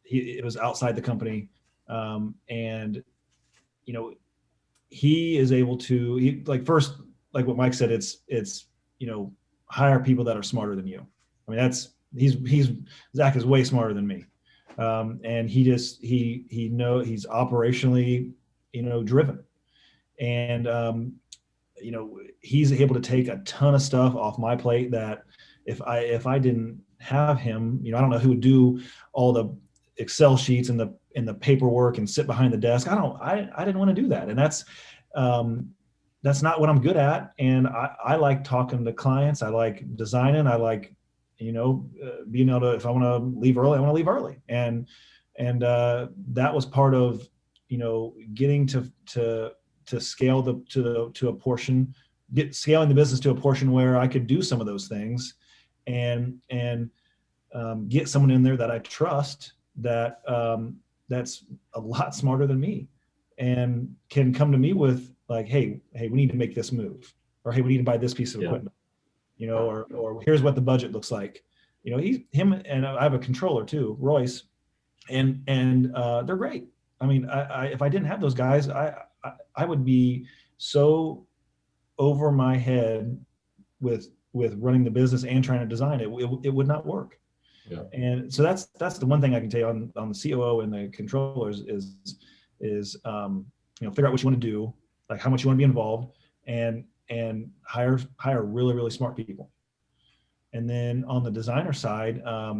it was outside the company, and he is able to first, like what Mike said, it's hire people that are smarter than you. I mean, Zach is way smarter than me, and he's operationally driven, and he's able to take a ton of stuff off my plate that if I didn't have him, I don't know who would do all the Excel sheets and the paperwork and sit behind the desk. I didn't want to do that, and that's not what I'm good at. And I like talking to clients. I like designing. I like being able to, if I want to leave early, I want to leave early. And that was part of getting to scale to a portion, scaling the business to a portion where I could do some of those things, and get someone in there that I trust, that's a lot smarter than me, and can come to me with like, hey, we need to make this move, or hey, we need to buy this piece of equipment, or here's what the budget looks like. Him and I have a controller too, Royce, and they're great. I mean, if I didn't have those guys, I would be so over my head with running the business and trying to design it. It would not work. Yeah. And so that's the one thing I can tell you on the COO and the controllers is figure out what you want to do, like how much you want to be involved, and hire really, really smart people. And then on the designer side, I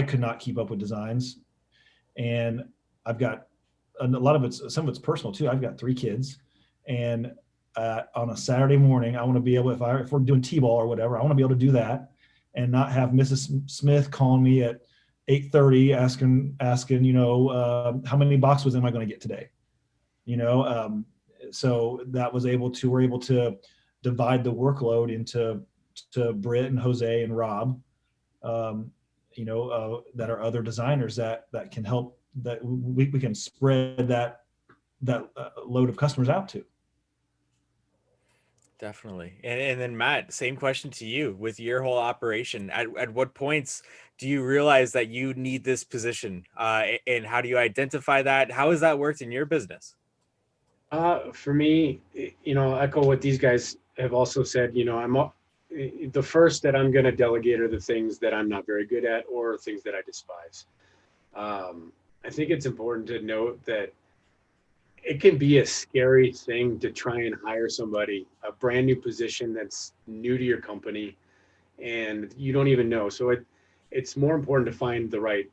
could not keep up with designs, and I've got some of it's personal too. I've got 3 kids, and on a Saturday morning, I want to be able, if we're doing T-ball or whatever, I want to be able to do that and not have Mrs. Smith calling me at 8:30 asking, how many boxes am I going to get today? So we're able to divide the workload into Britt and Jose and Rob, that are other designers that can help, that we can spread that load of customers out to. Definitely. And then Matt, same question to you with your whole operation. At what points do you realize that you need this position? And how do you identify that? How has that worked in your business? For me, echo what these guys have also said. The first that I'm going to delegate are the things that I'm not very good at or things that I despise. I think it's important to note that it can be a scary thing to try and hire somebody, a brand new position that's new to your company, and you don't even know. So it's more important to find the right,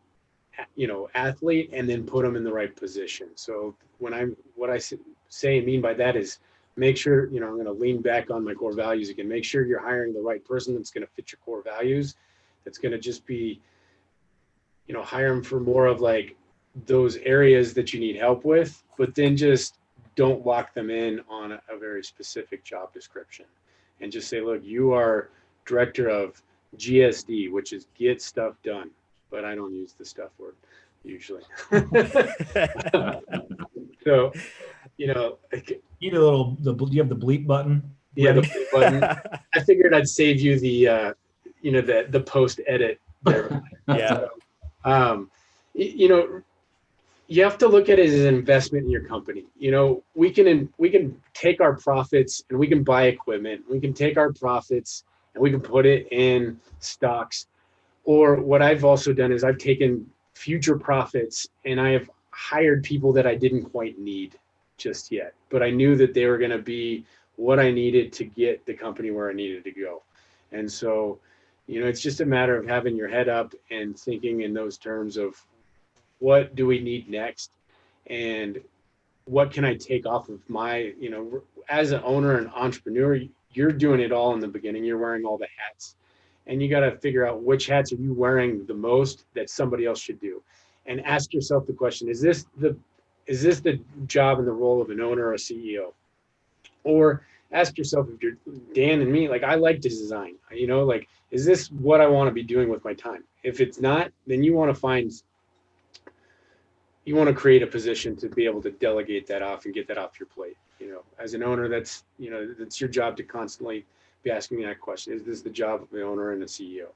athlete and then put them in the right position. So what I say and mean by that is make sure, I'm going to lean back on my core values again. Make sure you're hiring the right person that's going to fit your core values. That's going to just be, hire them for more of like those areas that you need help with, but then just don't lock them in on a very specific job description, and just say, look, you are director of GSD, which is get stuff done, but I don't use the stuff word usually. So, Need a little. Do you have the bleep button? yeah, the ready? bleep button. I figured I'd save you the post edit there. Yeah. Um, you have to look at it as an investment in your company. We can take our profits and we can buy equipment. We can take our profits and we can put it in stocks. Or what I've also done is I've taken future profits and I have hired people that I didn't quite need just yet, but I knew that they were going to be what I needed to get the company where I needed to go. And so, it's just a matter of having your head up and thinking in those terms of what do we need next and what can I take off of my, as an owner and entrepreneur, you're doing it all in the beginning. You're wearing all the hats, and you got to figure out which hats are you wearing the most that somebody else should do, and ask yourself the question: is this the job and the role of an owner or a CEO? Or ask yourself, if you're Dan and me, like, I like to design, is this what I want to be doing with my time? If it's not, then you want to create a position to be able to delegate that off and get that off your plate. As an owner, that's your job to constantly be asking that question: is this the job of the owner and the CEO?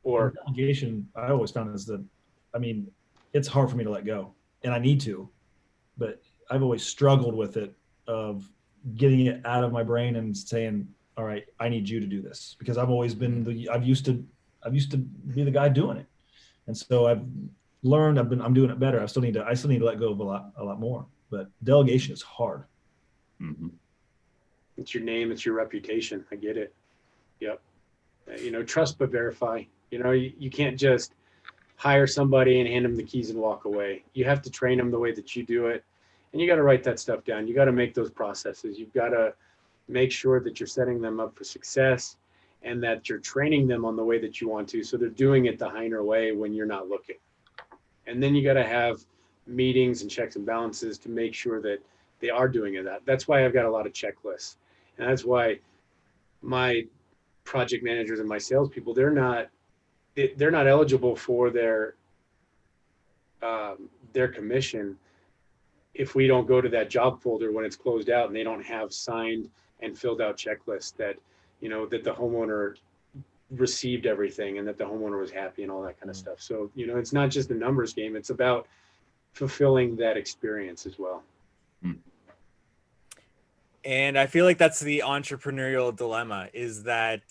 Or delegation, I always found it's hard for me to let go, and I need to, but I've always struggled with it, of getting it out of my brain and saying, all right, I need you to do this, because I've always been I've used to be the guy doing it. And so I've learned, I'm doing it better. I still need to let go of a lot more, but delegation is hard. Mm-hmm. It's your name, it's your reputation. I get it. Yep. Trust but verify. You can't just hire somebody and hand them the keys and walk away. You have to train them the way that you do it. And you got to write that stuff down. You got to make those processes. You've got to make sure that you're setting them up for success and that you're training them on the way that you want to. So they're doing it the Hiner way when you're not looking. And then you got to have meetings and checks and balances to make sure that they are doing it. That's why I've got a lot of checklists. And that's why my project managers and my salespeople, they're not eligible for their commission if we don't go to that job folder when it's closed out and they don't have signed and filled out checklists that that the homeowner received everything and that the homeowner was happy and all that kind of stuff. So it's not just a numbers game, it's about fulfilling that experience as well. And I feel like that's the entrepreneurial dilemma, is that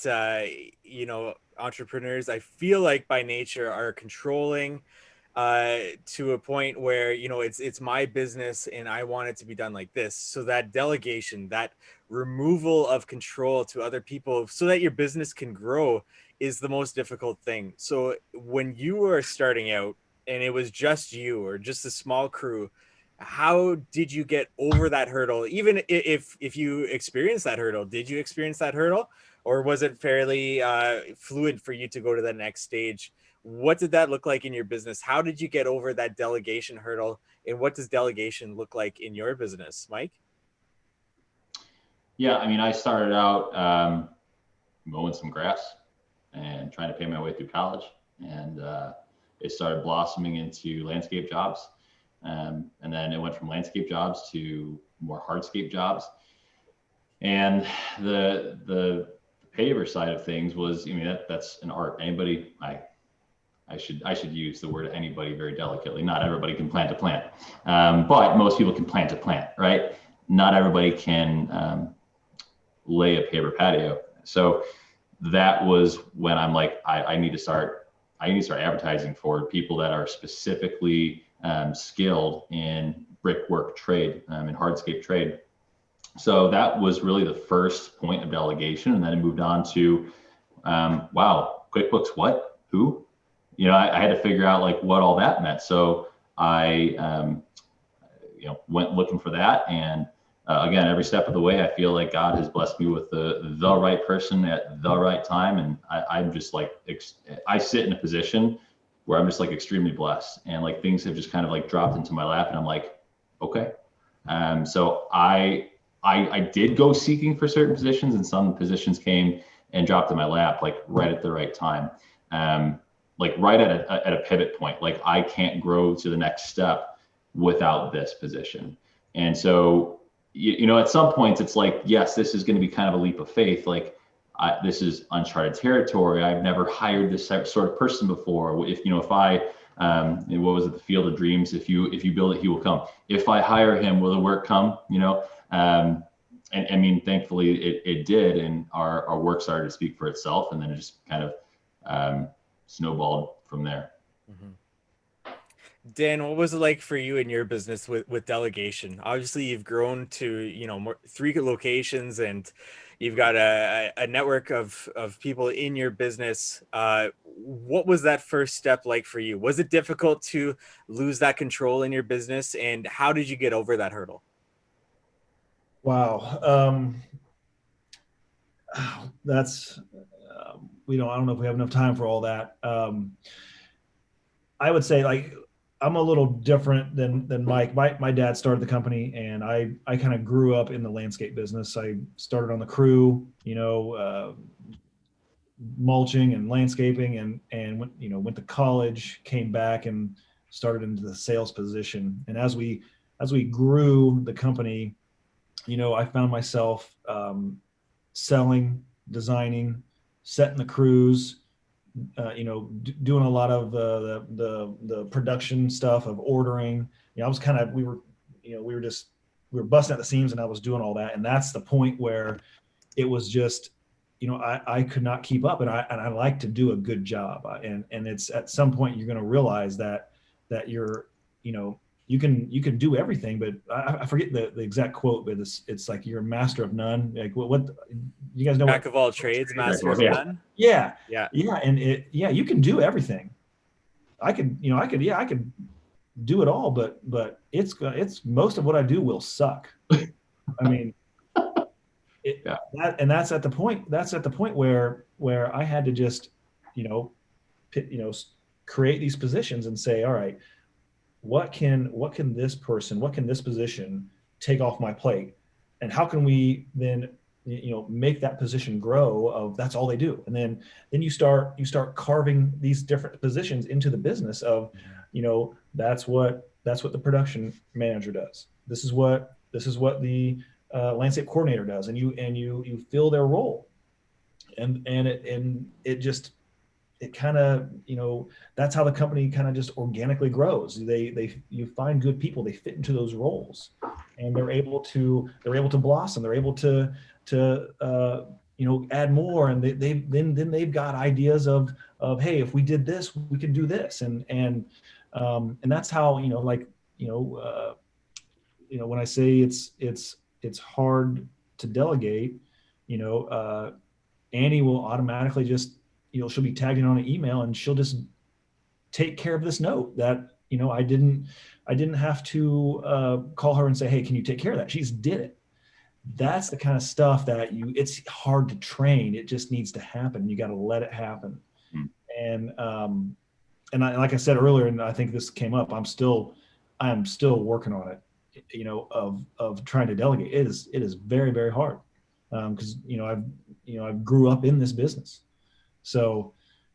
entrepreneurs, I feel like by nature, are controlling to a point where it's my business and I want it to be done like this. So that delegation, that removal of control to other people so that your business can grow, is the most difficult thing. So when you were starting out and it was just you or just a small crew, how did you get over that hurdle? Even if you experienced that hurdle, did you experience that hurdle, or was it fairly fluid for you to go to the next stage? What did that look like in your business? How did you get over that delegation hurdle? And what does delegation look like in your business, Mike? Yeah, I started out mowing some grass and trying to pay my way through college. And it started blossoming into landscape jobs. And then it went from landscape jobs to more hardscape jobs. And the paver side of things was, I mean, that's an art. Anybody, I should use the word anybody very delicately. Not everybody can plant a plant, but most people can plant a plant, right? Not everybody can lay a paver patio. So that was when I'm like, I need to start advertising for people that are specifically skilled in brickwork trade, in hardscape trade. So that was really the first point of delegation. And then it moved on to, wow, QuickBooks, what, who? You know, I had to figure out like what all that meant. So I, went looking for that. And again, every step of the way, I feel like God has blessed me with the right person at the right time. And I'm just like, I sit in a position where I'm just like extremely blessed, and like things have just kind of like dropped into my lap, and I'm like, okay. So I did go seeking for certain positions, and some positions came and dropped in my lap, like right at the right time. Like right at a pivot point, like I can't grow to the next step without this position. And so, at some points it's like, yes, this is going to be kind of a leap of faith. Like this is uncharted territory. I've never hired this sort of person before. If I, what was it? The Field of Dreams. If you build it, he will come. If I hire him, will the work come? And I mean, thankfully it did. And our work started to speak for itself. And then it just kind of snowballed from there. Mm-hmm. Dan, what was it like for you in your business with delegation? Obviously, you've grown to, 3 locations, and you've got a network of people in your business. What was that first step like for you? Was it difficult to lose that control in your business, and how did you get over that hurdle? Wow. That's, I don't know if we have enough time for all that. I would say, like, I'm a little different than Mike. My dad started the company, and I kind of grew up in the landscape business. I started on the crew, mulching and landscaping, and went to college, came back and started into the sales position. And as we grew the company, I found myself selling, designing, setting the crews, doing a lot of the production stuff of ordering. I was kind of, we were busting at the seams, and I was doing all that. And that's the point where it was just, I could not keep up, and I like to do a good job. And it's at some point you're going to realize that you're, you can do everything, but I forget the exact quote, but it's like you're a master of none. Like what you guys know? Jack of all trades, master of none. Yeah. Yeah. And you can do everything. I could do it all, but it's most of what I do will suck. I mean, that's at the point where I had to just, create these positions and say, all right, what can this position take off my plate, and how can we then make that position grow of that's all they do. And then you start carving these different positions into the business of, that's what the production manager does. This is what the landscape coordinator does. And you fill their role. And it kind of, that's how the company kind of just organically grows. You find good people, they fit into those roles, and they're able to blossom. They're able to add more, and they've got ideas of hey, if we did this, we could do this, and that's how when I say it's hard to delegate, Annie will automatically just, she'll be tagged in on an email, and she'll just take care of this note that, I didn't have to call her and say, hey, can you take care of that? She's did it. That's the kind of stuff that it's hard to train. It just needs to happen. You got to let it happen. And like I said earlier, and I think this came up, I am still working on it, of trying to delegate. It is very, very hard. Cause I've grew up in this business. So,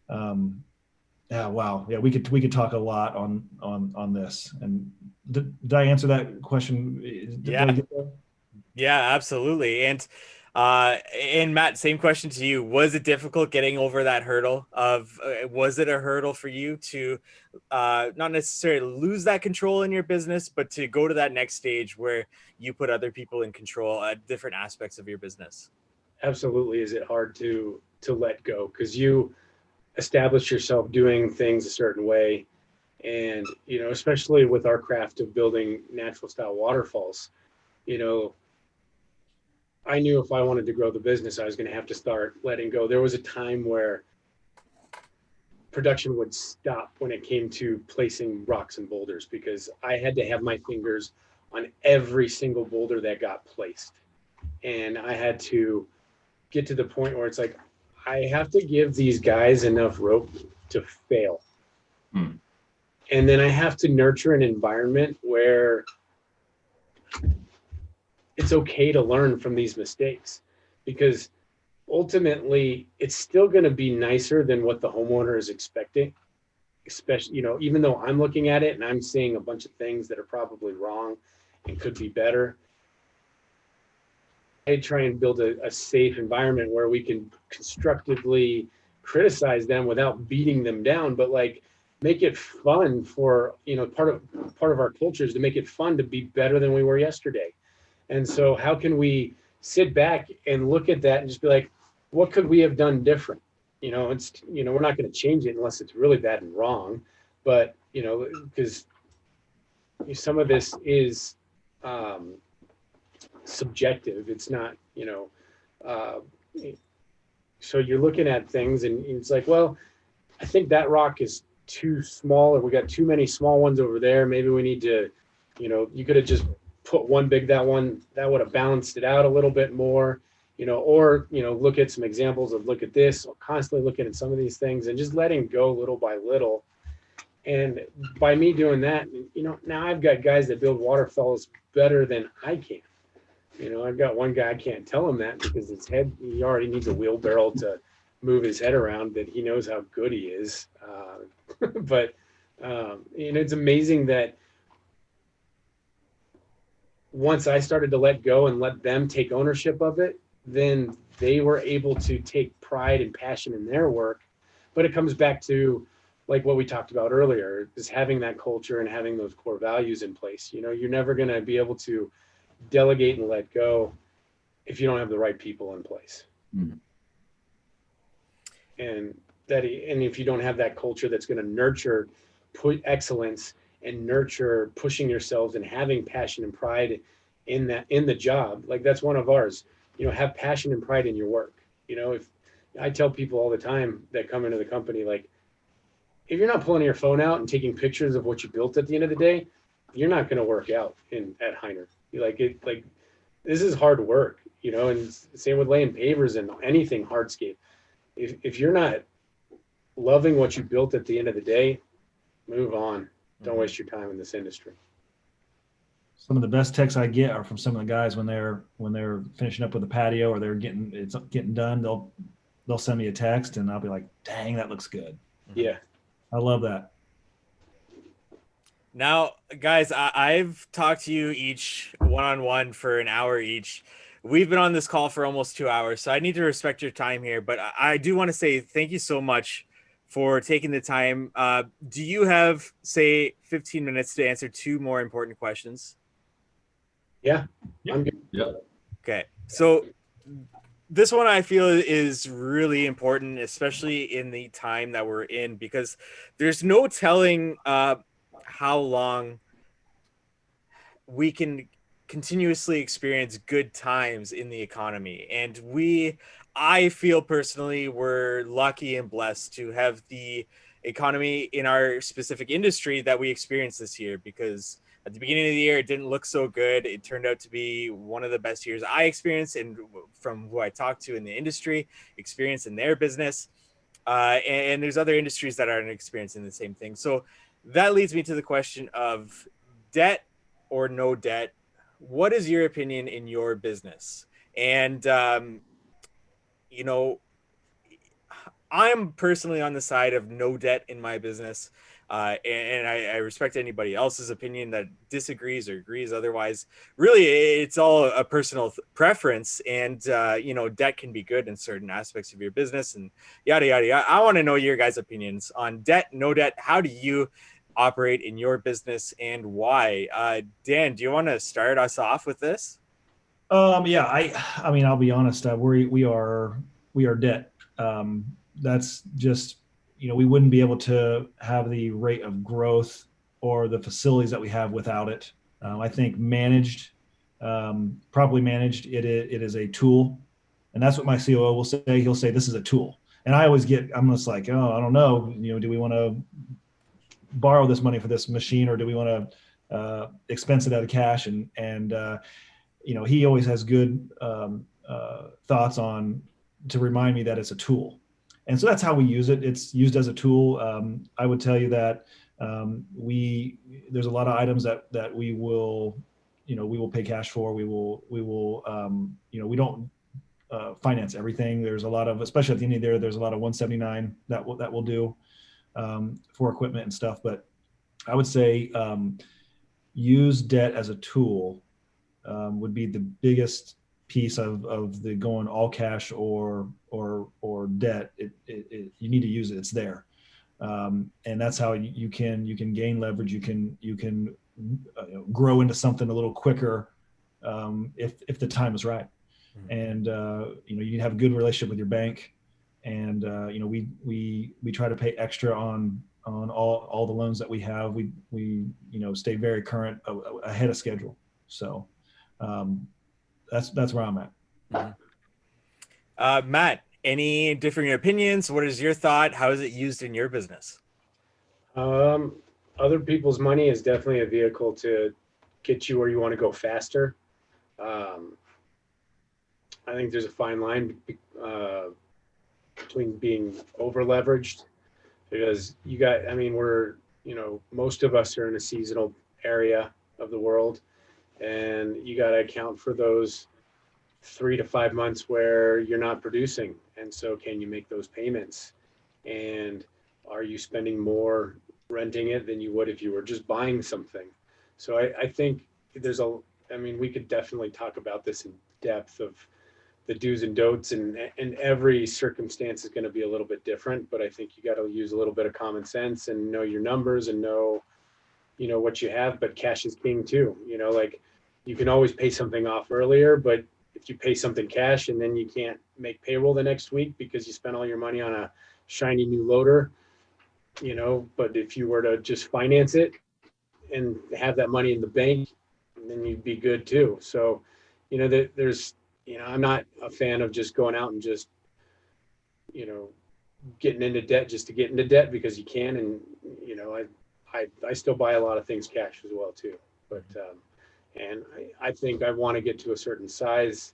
wow. Yeah. We could talk a lot on this. And did I answer that question? Yeah. Yeah, absolutely. And And Matt, same question to you. Was it difficult getting over that hurdle of, was it a hurdle for you to not necessarily lose that control in your business, but to go to that next stage where you put other people in control at different aspects of your business? Absolutely. Is it hard to let go? Because you establish yourself doing things a certain way. And, especially with our craft of building natural style waterfalls, you know, I knew if I wanted to grow the business, I was going to have to start letting go. There was a time where production would stop when it came to placing rocks and boulders because I had to have my fingers on every single boulder that got placed. And I had to get to the point where it's like, I have to give these guys enough rope to fail. And then I have to nurture an environment where it's okay to learn from these mistakes, because ultimately it's still going to be nicer than what the homeowner is expecting, especially, even though I'm looking at it and I'm seeing a bunch of things that are probably wrong and could be better. I try and build a safe environment where we can constructively criticize them without beating them down, but like make it fun for, part of our culture is to make it fun to be better than we were yesterday. And so how can we sit back and look at that and just be like, what could we have done different? It's, we're not going to change it unless it's really bad and wrong, but, because some of this is subjective. It's not, so you're looking at things and it's like, well, I think that rock is too small, or we got too many small ones over there. Maybe we need to, you could have just put one big, that would have balanced it out a little bit more, or, look at some examples of look at this, or constantly looking at some of these things and just letting go little by little. And by me doing that, now I've got guys that build waterfalls better than I can. I've got one guy, I can't tell him that because his head, he already needs a wheelbarrow to move his head around, that he knows how good he is. But, it's amazing that once I started to let go and let them take ownership of it, then they were able to take pride and passion in their work. But it comes back to like what we talked about earlier, is having that culture and having those core values in place. You're never going to be able to delegate and let go if you don't have the right people in place. And if you don't have that culture that's going to nurture excellence and nurture pushing yourselves and having passion and pride in the job, like that's one of ours, have passion and pride in your work. If I tell people all the time that come into the company, like, if you're not pulling your phone out and taking pictures of what you built at the end of the day, you're not going to work out at Hiner. This is hard work, and same with laying pavers and anything hardscape. If you're not loving what you built at the end of the day, move on. Don't waste your time in this industry. Some of the best texts I get are from some of the guys when they're finishing up with the patio or it's getting done. They'll send me a text and I'll be like, "Dang, that looks good." Yeah, I love that. Now, guys, I've talked to you each one-on-one for an hour each. We've been on this call for almost 2 hours, so I need to respect your time here. But I do want to say thank you so much for taking the time. Do you have, say, 15 minutes to answer 2 more important questions? Yeah. I'm good. Yep. Okay. So this one I feel is really important, especially in the time that we're in, because there's no telling how long we can continuously experience good times in the economy. And I feel personally, we're lucky and blessed to have the economy in our specific industry that we experienced this year, because at the beginning of the year, it didn't look so good. It turned out to be one of the best years I experienced, and from who I talked to in the industry, experienced in their business. And there's other industries that aren't experiencing the same thing. So that leads me to the question of debt or no debt. What is your opinion in your business? And, I'm personally on the side of no debt in my business. And I respect anybody else's opinion that disagrees or agrees otherwise. Really, it's all a personal preference, and debt can be good in certain aspects of your business and yada yada yada. I want to know your guys' opinions on debt, no debt. How do you operate in your business and why? Dan, do you want to start us off with this? Yeah, I mean, I'll be honest. We are debt. That's just, we wouldn't be able to have the rate of growth or the facilities that we have without it. I think managed, properly managed, it is a tool, and that's what my COO will say. He'll say this is a tool, and I'm just like, oh, I don't know. Do we want to borrow this money for this machine, or do we want to expense it out of cash? And he always has good thoughts on to remind me that it's a tool. And so that's how we use it. It's used as a tool. I would tell you that there's a lot of items that we will pay cash for. We don't finance everything. There's a lot of, especially at the end of the year, there's a lot of 179 that we'll do for equipment and stuff. But I would say use debt as a tool would be the biggest piece of the going all cash or debt. You need to use it. It's there, and that's how you can gain leverage. You can grow into something a little quicker if the time is right. And you have a good relationship with your bank, and we try to pay extra on all the loans that we have. We stay very current, ahead of schedule. So that's where I'm at. Matt, any differing opinions? What is your thought? How is it used in your business? Other people's money is definitely a vehicle to get you where you want to go faster. I think there's a fine line between being over leveraged, because most of us are in a seasonal area of the world, and you got to account for those 3 to 5 months where you're not producing. And so can you make those payments? And are you spending more renting it than you would if you were just buying something? So I think we could definitely talk about this in depth of the do's and don'ts, and every circumstance is going to be a little bit different, but I think you got to use a little bit of common sense and know your numbers and know what you have. But cash is king too. Like, you can always pay something off earlier, but if you pay something cash and then you can't make payroll the next week because you spent all your money on a shiny new loader, but if you were to just finance it and have that money in the bank, then you'd be good too. So, there's, I'm not a fan of just going out and just, getting into debt just to get into debt because you can. And, I still buy a lot of things cash as well too. But, and I think I want to get to a certain size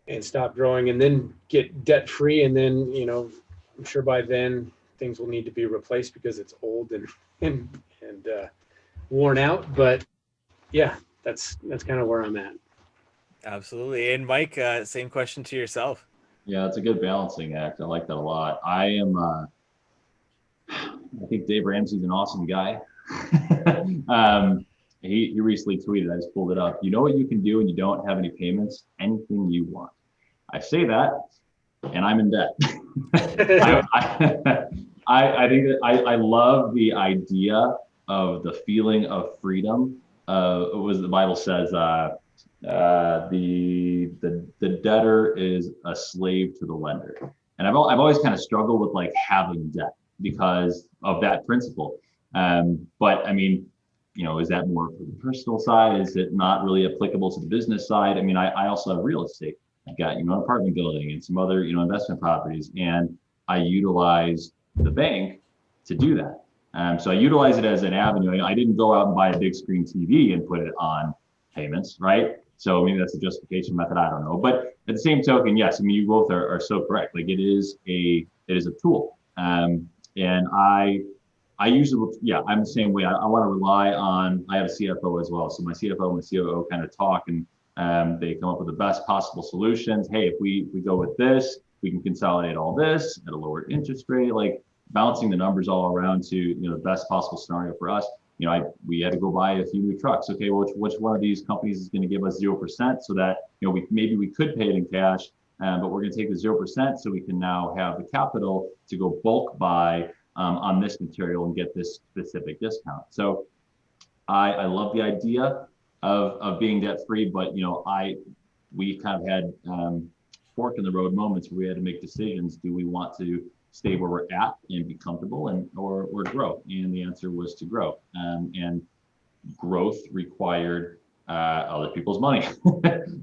and stop growing and then get debt free. And then, I'm sure by then things will need to be replaced because it's old and worn out. But yeah, that's kind of where I'm at. Absolutely. And Mike, same question to yourself. Yeah, it's a good balancing act. I like that a lot. I think Dave Ramsey's an awesome guy. He recently tweeted, I just pulled it up. You know what you can do when you don't have any payments? Anything you want. I say that, and I'm in debt. I think that I love the idea of the feeling of freedom. The Bible says, the debtor is a slave to the lender. And I've always kind of struggled with like having debt because of that principle. But I mean, is that more for the personal side? Is it not really applicable to the business side? I mean, I also have real estate. I've got, an apartment building and some other, investment properties, and I utilize the bank to do that. So I utilize it as an avenue. I didn't go out and buy a big screen TV and put it on payments, right? So maybe that's a justification method. I don't know. But at the same token, yes, I mean, you both are so correct. Like, it is a tool. And I usually, I'm the same way. I want to rely on, I have a CFO as well. So my CFO and my COO kind of talk, and they come up with the best possible solutions. Hey, if we go with this, we can consolidate all this at a lower interest rate. Like, bouncing the numbers all around to the best possible scenario for us. We had to go buy a few new trucks. Okay, well, which one of these companies is going to give us 0% so that we could pay it in cash, but we're going to take the 0% so we can now have the capital to go bulk buy on this material and get this specific discount. So I love the idea of being debt free, but we kind of had fork in the road moments where we had to make decisions. Do we want to stay where we're at and be comfortable or grow? And the answer was to grow. And growth required other people's money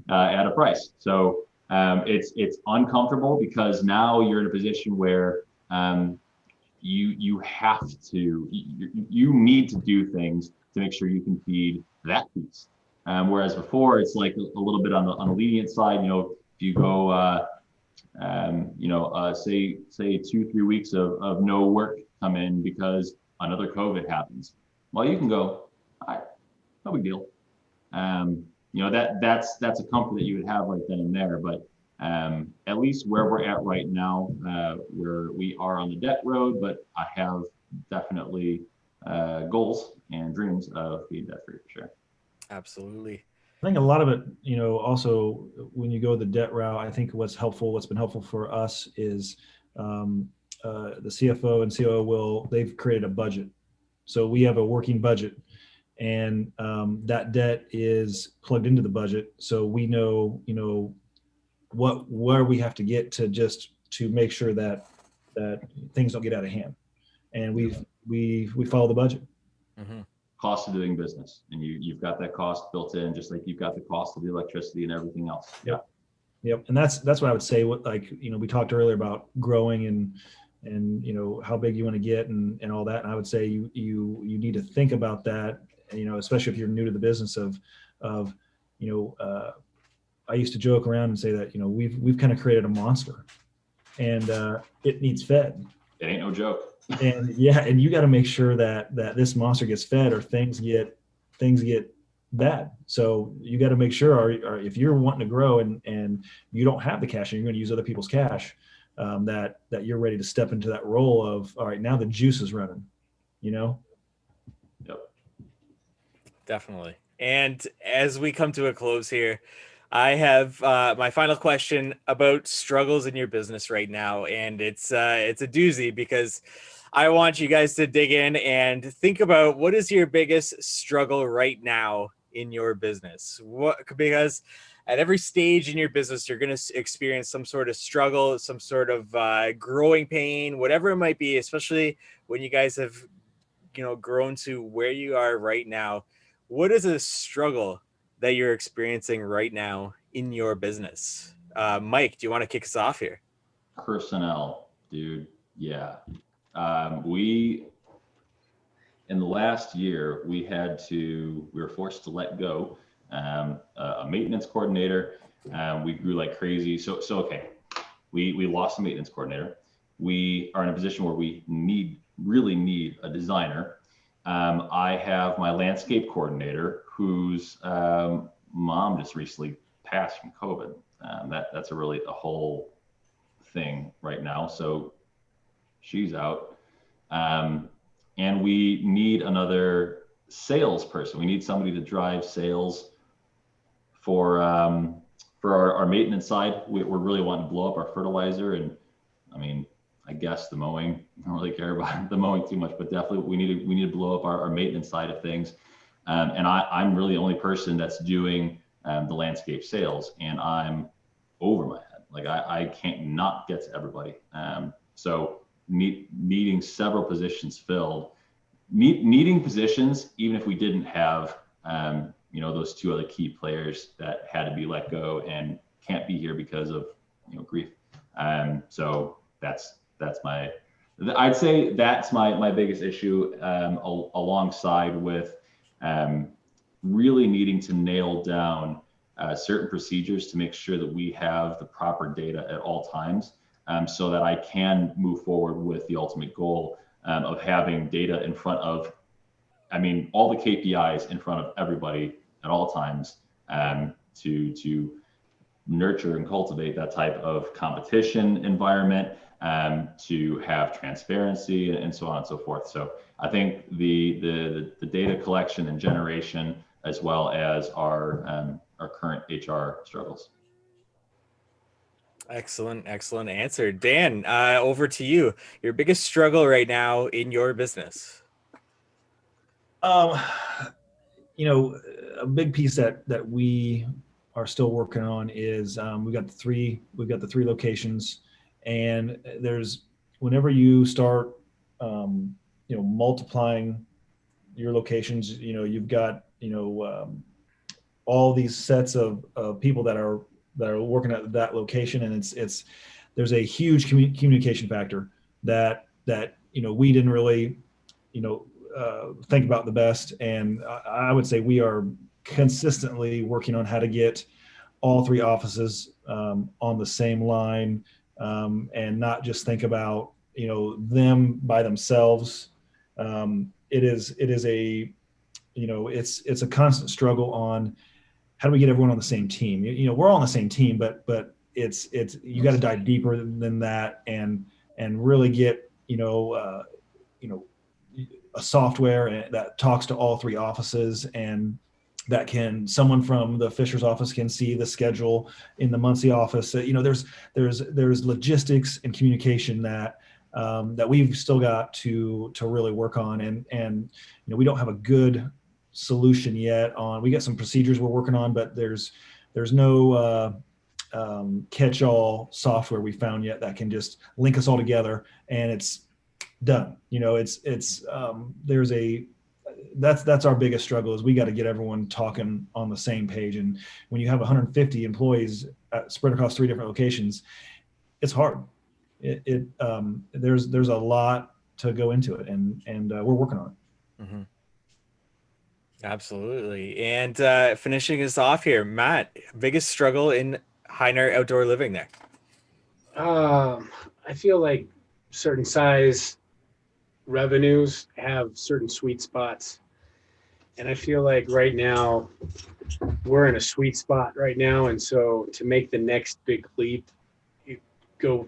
at a price. So it's uncomfortable because now you're in a position where you have to, you need to do things to make sure you can feed that piece. Whereas before it's like a little bit on the lenient side. If you go say 2-3 weeks of no work come in because another COVID happens, well, you can go, all right, no big deal. That's a comfort that you would have right then and there. But at least where we're at right now, where we are on the debt road, but I have definitely goals and dreams of being debt free for sure. Absolutely. I think a lot of it, also when you go the debt route, I think what's been helpful for us is the CFO and COO they've created a budget. So we have a working budget, and that debt is plugged into the budget. So we know, where we have to get to make sure that things don't get out of hand. And we follow the budget. Mm-hmm. Cost of doing business, and you've got that cost built in, just like you've got the cost of the electricity and everything else. Yep. And that's what I would say. We talked earlier about growing and how big you want to get and all that. And I would say you need to think about that, especially if you're new to the business of I used to joke around and say that, we've kind of created a monster, and it needs fed. It ain't no joke. And and you got to make sure that this monster gets fed, or things get bad. So you got to make sure, or if you're wanting to grow and you don't have the cash and you're going to use other people's cash, that you're ready to step into that role of, all right, now the juice is running. Yep. Definitely. And as we come to a close here, I have my final question about struggles in your business right now, and it's a doozy because I want you guys to dig in and think about what is your biggest struggle right now in your business. Because at every stage in your business, you're going to experience some sort of struggle, some sort of growing pain, whatever it might be. Especially when you guys have grown to where you are right now. What is a struggle that you're experiencing right now in your business? Mike, do you want to kick us off here? Personnel, dude. Yeah. In the last year, we were forced to let go a maintenance coordinator. We grew like crazy. So okay, we lost a maintenance coordinator. We are in a position where we really need a designer. I have my landscape coordinator whose mom just recently passed from COVID. That's a whole thing right now. So she's out. And we need another salesperson. We need somebody to drive sales for our maintenance side. We're really wanting to blow up our fertilizer, and I guess the mowing. I don't really care about the mowing too much, but definitely we need to blow up our maintenance side of things. And I'm really the only person that's doing the landscape sales, and I'm over my head. Like I can't not get to everybody. So needing several positions filled, needing positions, even if we didn't have, those two other key players that had to be let go and can't be here because of, grief. So I'd say that's my biggest issue, alongside with really needing to nail down certain procedures to make sure that we have the proper data at all times, so that I can move forward with the ultimate goal of having data in front of, all the KPIs in front of everybody at all times, to nurture and cultivate that type of competition environment, to have transparency and so on and so forth. So I think the data collection and generation, as well as our current HR struggles. Excellent answer. Dan, over to you. Your biggest struggle right now in your business? You know, a big piece that we are still working on is we've got the three locations, and there's, whenever you start multiplying your locations, you've got all these sets of people that are working at that location, and it's there's a huge communication factor that we didn't really think about the best. And I would say we are consistently working on how to get all three offices on the same line, and not just think about them by themselves. It is a it's a constant struggle on how do we get everyone on the same team. We're all on the same team, but it's you got to dive deeper than that and really get a software that talks to all three offices, and that someone from the Fisher's office can see the schedule in the Muncie office. There's logistics and communication that we've still got to really work on, and we don't have a good solution yet on. We got some procedures we're working on, but there's no catch-all software we found yet that can just link us all together and it's done. That's our biggest struggle, is we got to get everyone talking on the same page. And when you have 150 employees spread across 3 different locations, it's hard. There's a lot to go into it, and we're working on it. Mm-hmm. Absolutely. And finishing us off here, Matt, biggest struggle in Hiner outdoor living there? I feel like certain size revenues have certain sweet spots. And I feel like right now we're in a sweet spot right now. And so to make the next big leap, you go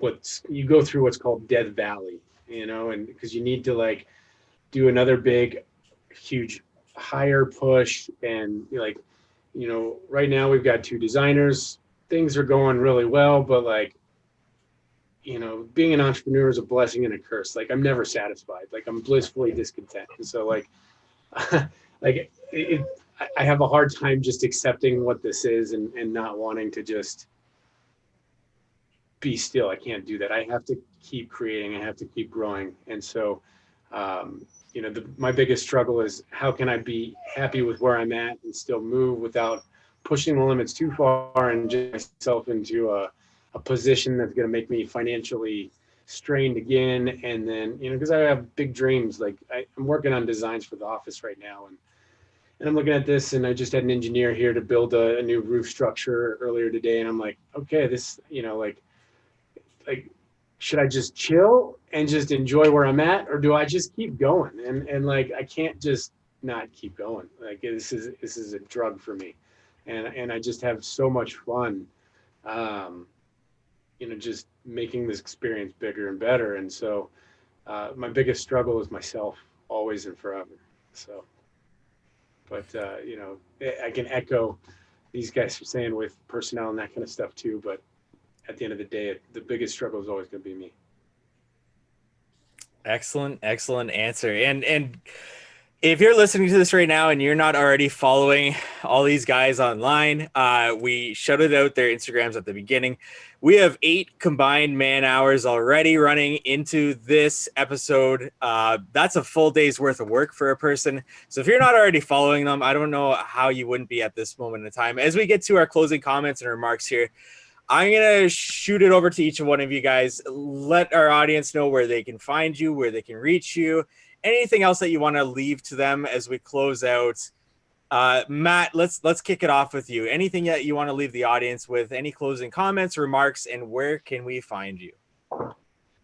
through what's called Death Valley, and because you need to do another big, huge higher push. And right now we've got 2 designers. Things are going really well, but being an entrepreneur is a blessing and a curse. I'm never satisfied. I'm blissfully discontent. And so I have a hard time just accepting what this is and not wanting to just be still. I can't do that. I have to keep creating. I have to keep growing. And so, my biggest struggle is how can I be happy with where I'm at and still move without pushing the limits too far and get myself into a position that's going to make me financially strained again. And then, because I have big dreams, I'm working on designs for the office right now. And I'm looking at this, and I just had an engineer here to build a new roof structure earlier today. And I'm like, okay, this, should I just chill and just enjoy where I'm at, or do I just keep going? And I can't just not keep going. This is a drug for me. And I just have so much fun, just making this experience bigger and better. And so my biggest struggle is myself, always and forever. So, but, I can echo these guys are saying with personnel and that kind of stuff too. But at the end of the day, the biggest struggle is always going to be me. Excellent answer. And if you're listening to this right now and you're not already following all these guys online, we shouted out their Instagrams at the beginning. We have 8 combined man hours already running into this episode. That's a full day's worth of work for a person. So if you're not already following them, I don't know how you wouldn't be at this moment in time. As we get to our closing comments and remarks here, I'm going to shoot it over to each one of you guys. Let our audience know where they can find you, where they can reach you. Anything else that you want to leave to them as we close out? Matt, let's kick it off with you. Anything that you want to leave the audience with? Any closing comments, remarks, and where can we find you?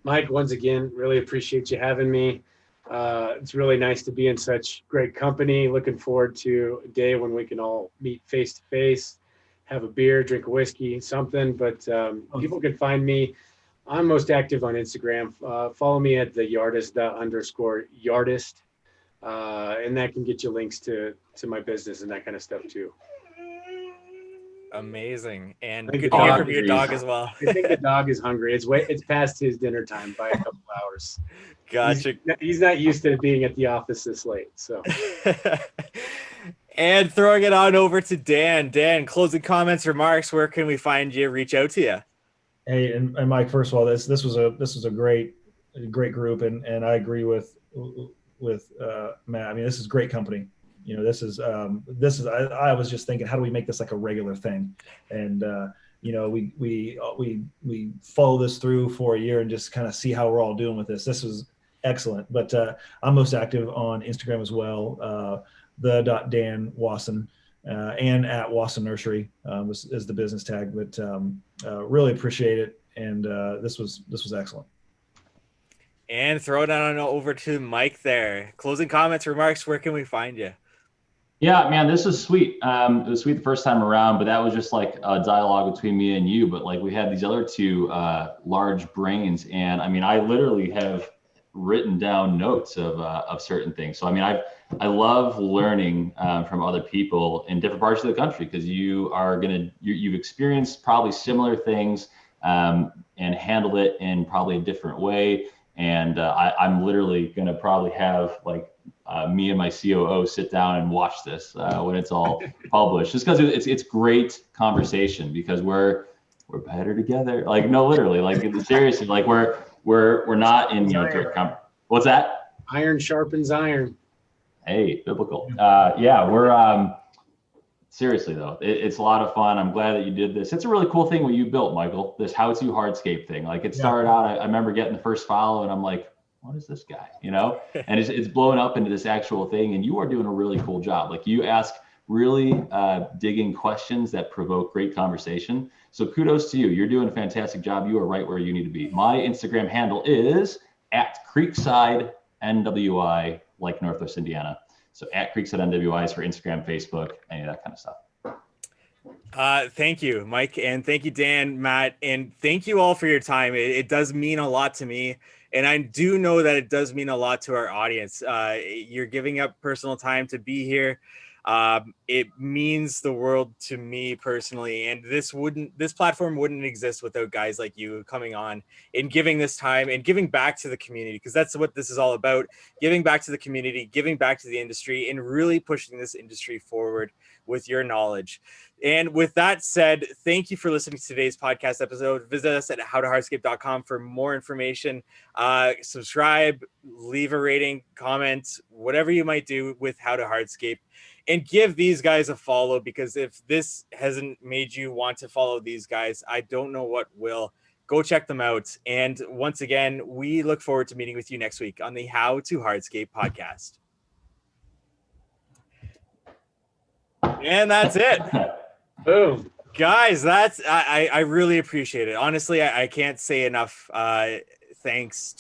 Mike, once again, really appreciate you having me. It's really nice to be in such great company. Looking forward to a day when we can all meet face to face have a beer, drink a whiskey, something. But people can find me. I'm most active on Instagram. Follow me at the yardist_yardist. And that can get you links to my business and that kind of stuff too. Amazing. And Thank good you. to hear from your dog as well. I think the dog is hungry. It's past his dinner time by a couple hours. Gotcha. He's not used to being at the office this late. So. And throwing it on over to Dan. Dan, closing comments, remarks. Where can we find you? Reach out to you. Hey, and Mike, first of all, this was a great group, and I agree with Matt. I mean, this is great company. You know, this is I was just thinking, how do we make this like a regular thing? And you know, we follow this through for a year and just kind of see how we're all doing with this. This was excellent. But I'm most active on Instagram as well. Dan Wasson and at Wasson Nursery is the business tag. But really appreciate it, and this was excellent. And throw it on over to Mike there. Closing comments, remarks. Where can we find you? Yeah, man, this is sweet. It was sweet the first time around, but that was just like a dialogue between me and you. But like we had these other two large brains, and I mean, I literally have written down notes of certain things. So I mean, I love learning from other people in different parts of the country, because you've experienced probably similar things and handled it in probably a different way. And I'm literally gonna probably have like me and my COO sit down and watch this when it's all published, just because it's great conversation, because we're better together. Like, no, literally, like seriously, like we're not in, you know, what's that? Iron sharpens iron. Hey, biblical. Yeah, we're seriously though, it's a lot of fun. I'm glad that you did this. It's a really cool thing what you built, Michael, this how-to hardscape thing. Like, it started out, I remember getting the first follow and I'm like, what is this guy, you know? And it's blown up into this actual thing, and you are doing a really cool job. Like, you ask really digging questions that provoke great conversation. So kudos to you. You're doing a fantastic job. You are right where you need to be. My Instagram handle is at Creekside NWI, like Northwest Indiana. So at Creekside NWI is for Instagram, Facebook, any of that kind of stuff. Thank you, Mike, and thank you, Dan, Matt, and thank you all for your time. It does mean a lot to me, and I do know that it does mean a lot to our audience. You're giving up personal time to be here. It means the world to me personally, and this platform wouldn't exist without guys like you coming on and giving this time and giving back to the community, because that's what this is all about: giving back to the community, giving back to the industry, and really pushing this industry forward with your knowledge. And with that said, thank you for listening to today's podcast episode. Visit us at howtohardscape.com for more information. Subscribe, leave a rating, comment, whatever you might do with How to Hardscape. And give these guys a follow, because if this hasn't made you want to follow these guys, I don't know what will. Go check them out. And once again, we look forward to meeting with you next week on the How to Hardscape podcast. And that's it. Boom. Guys, I really appreciate it. Honestly, I can't say enough thanks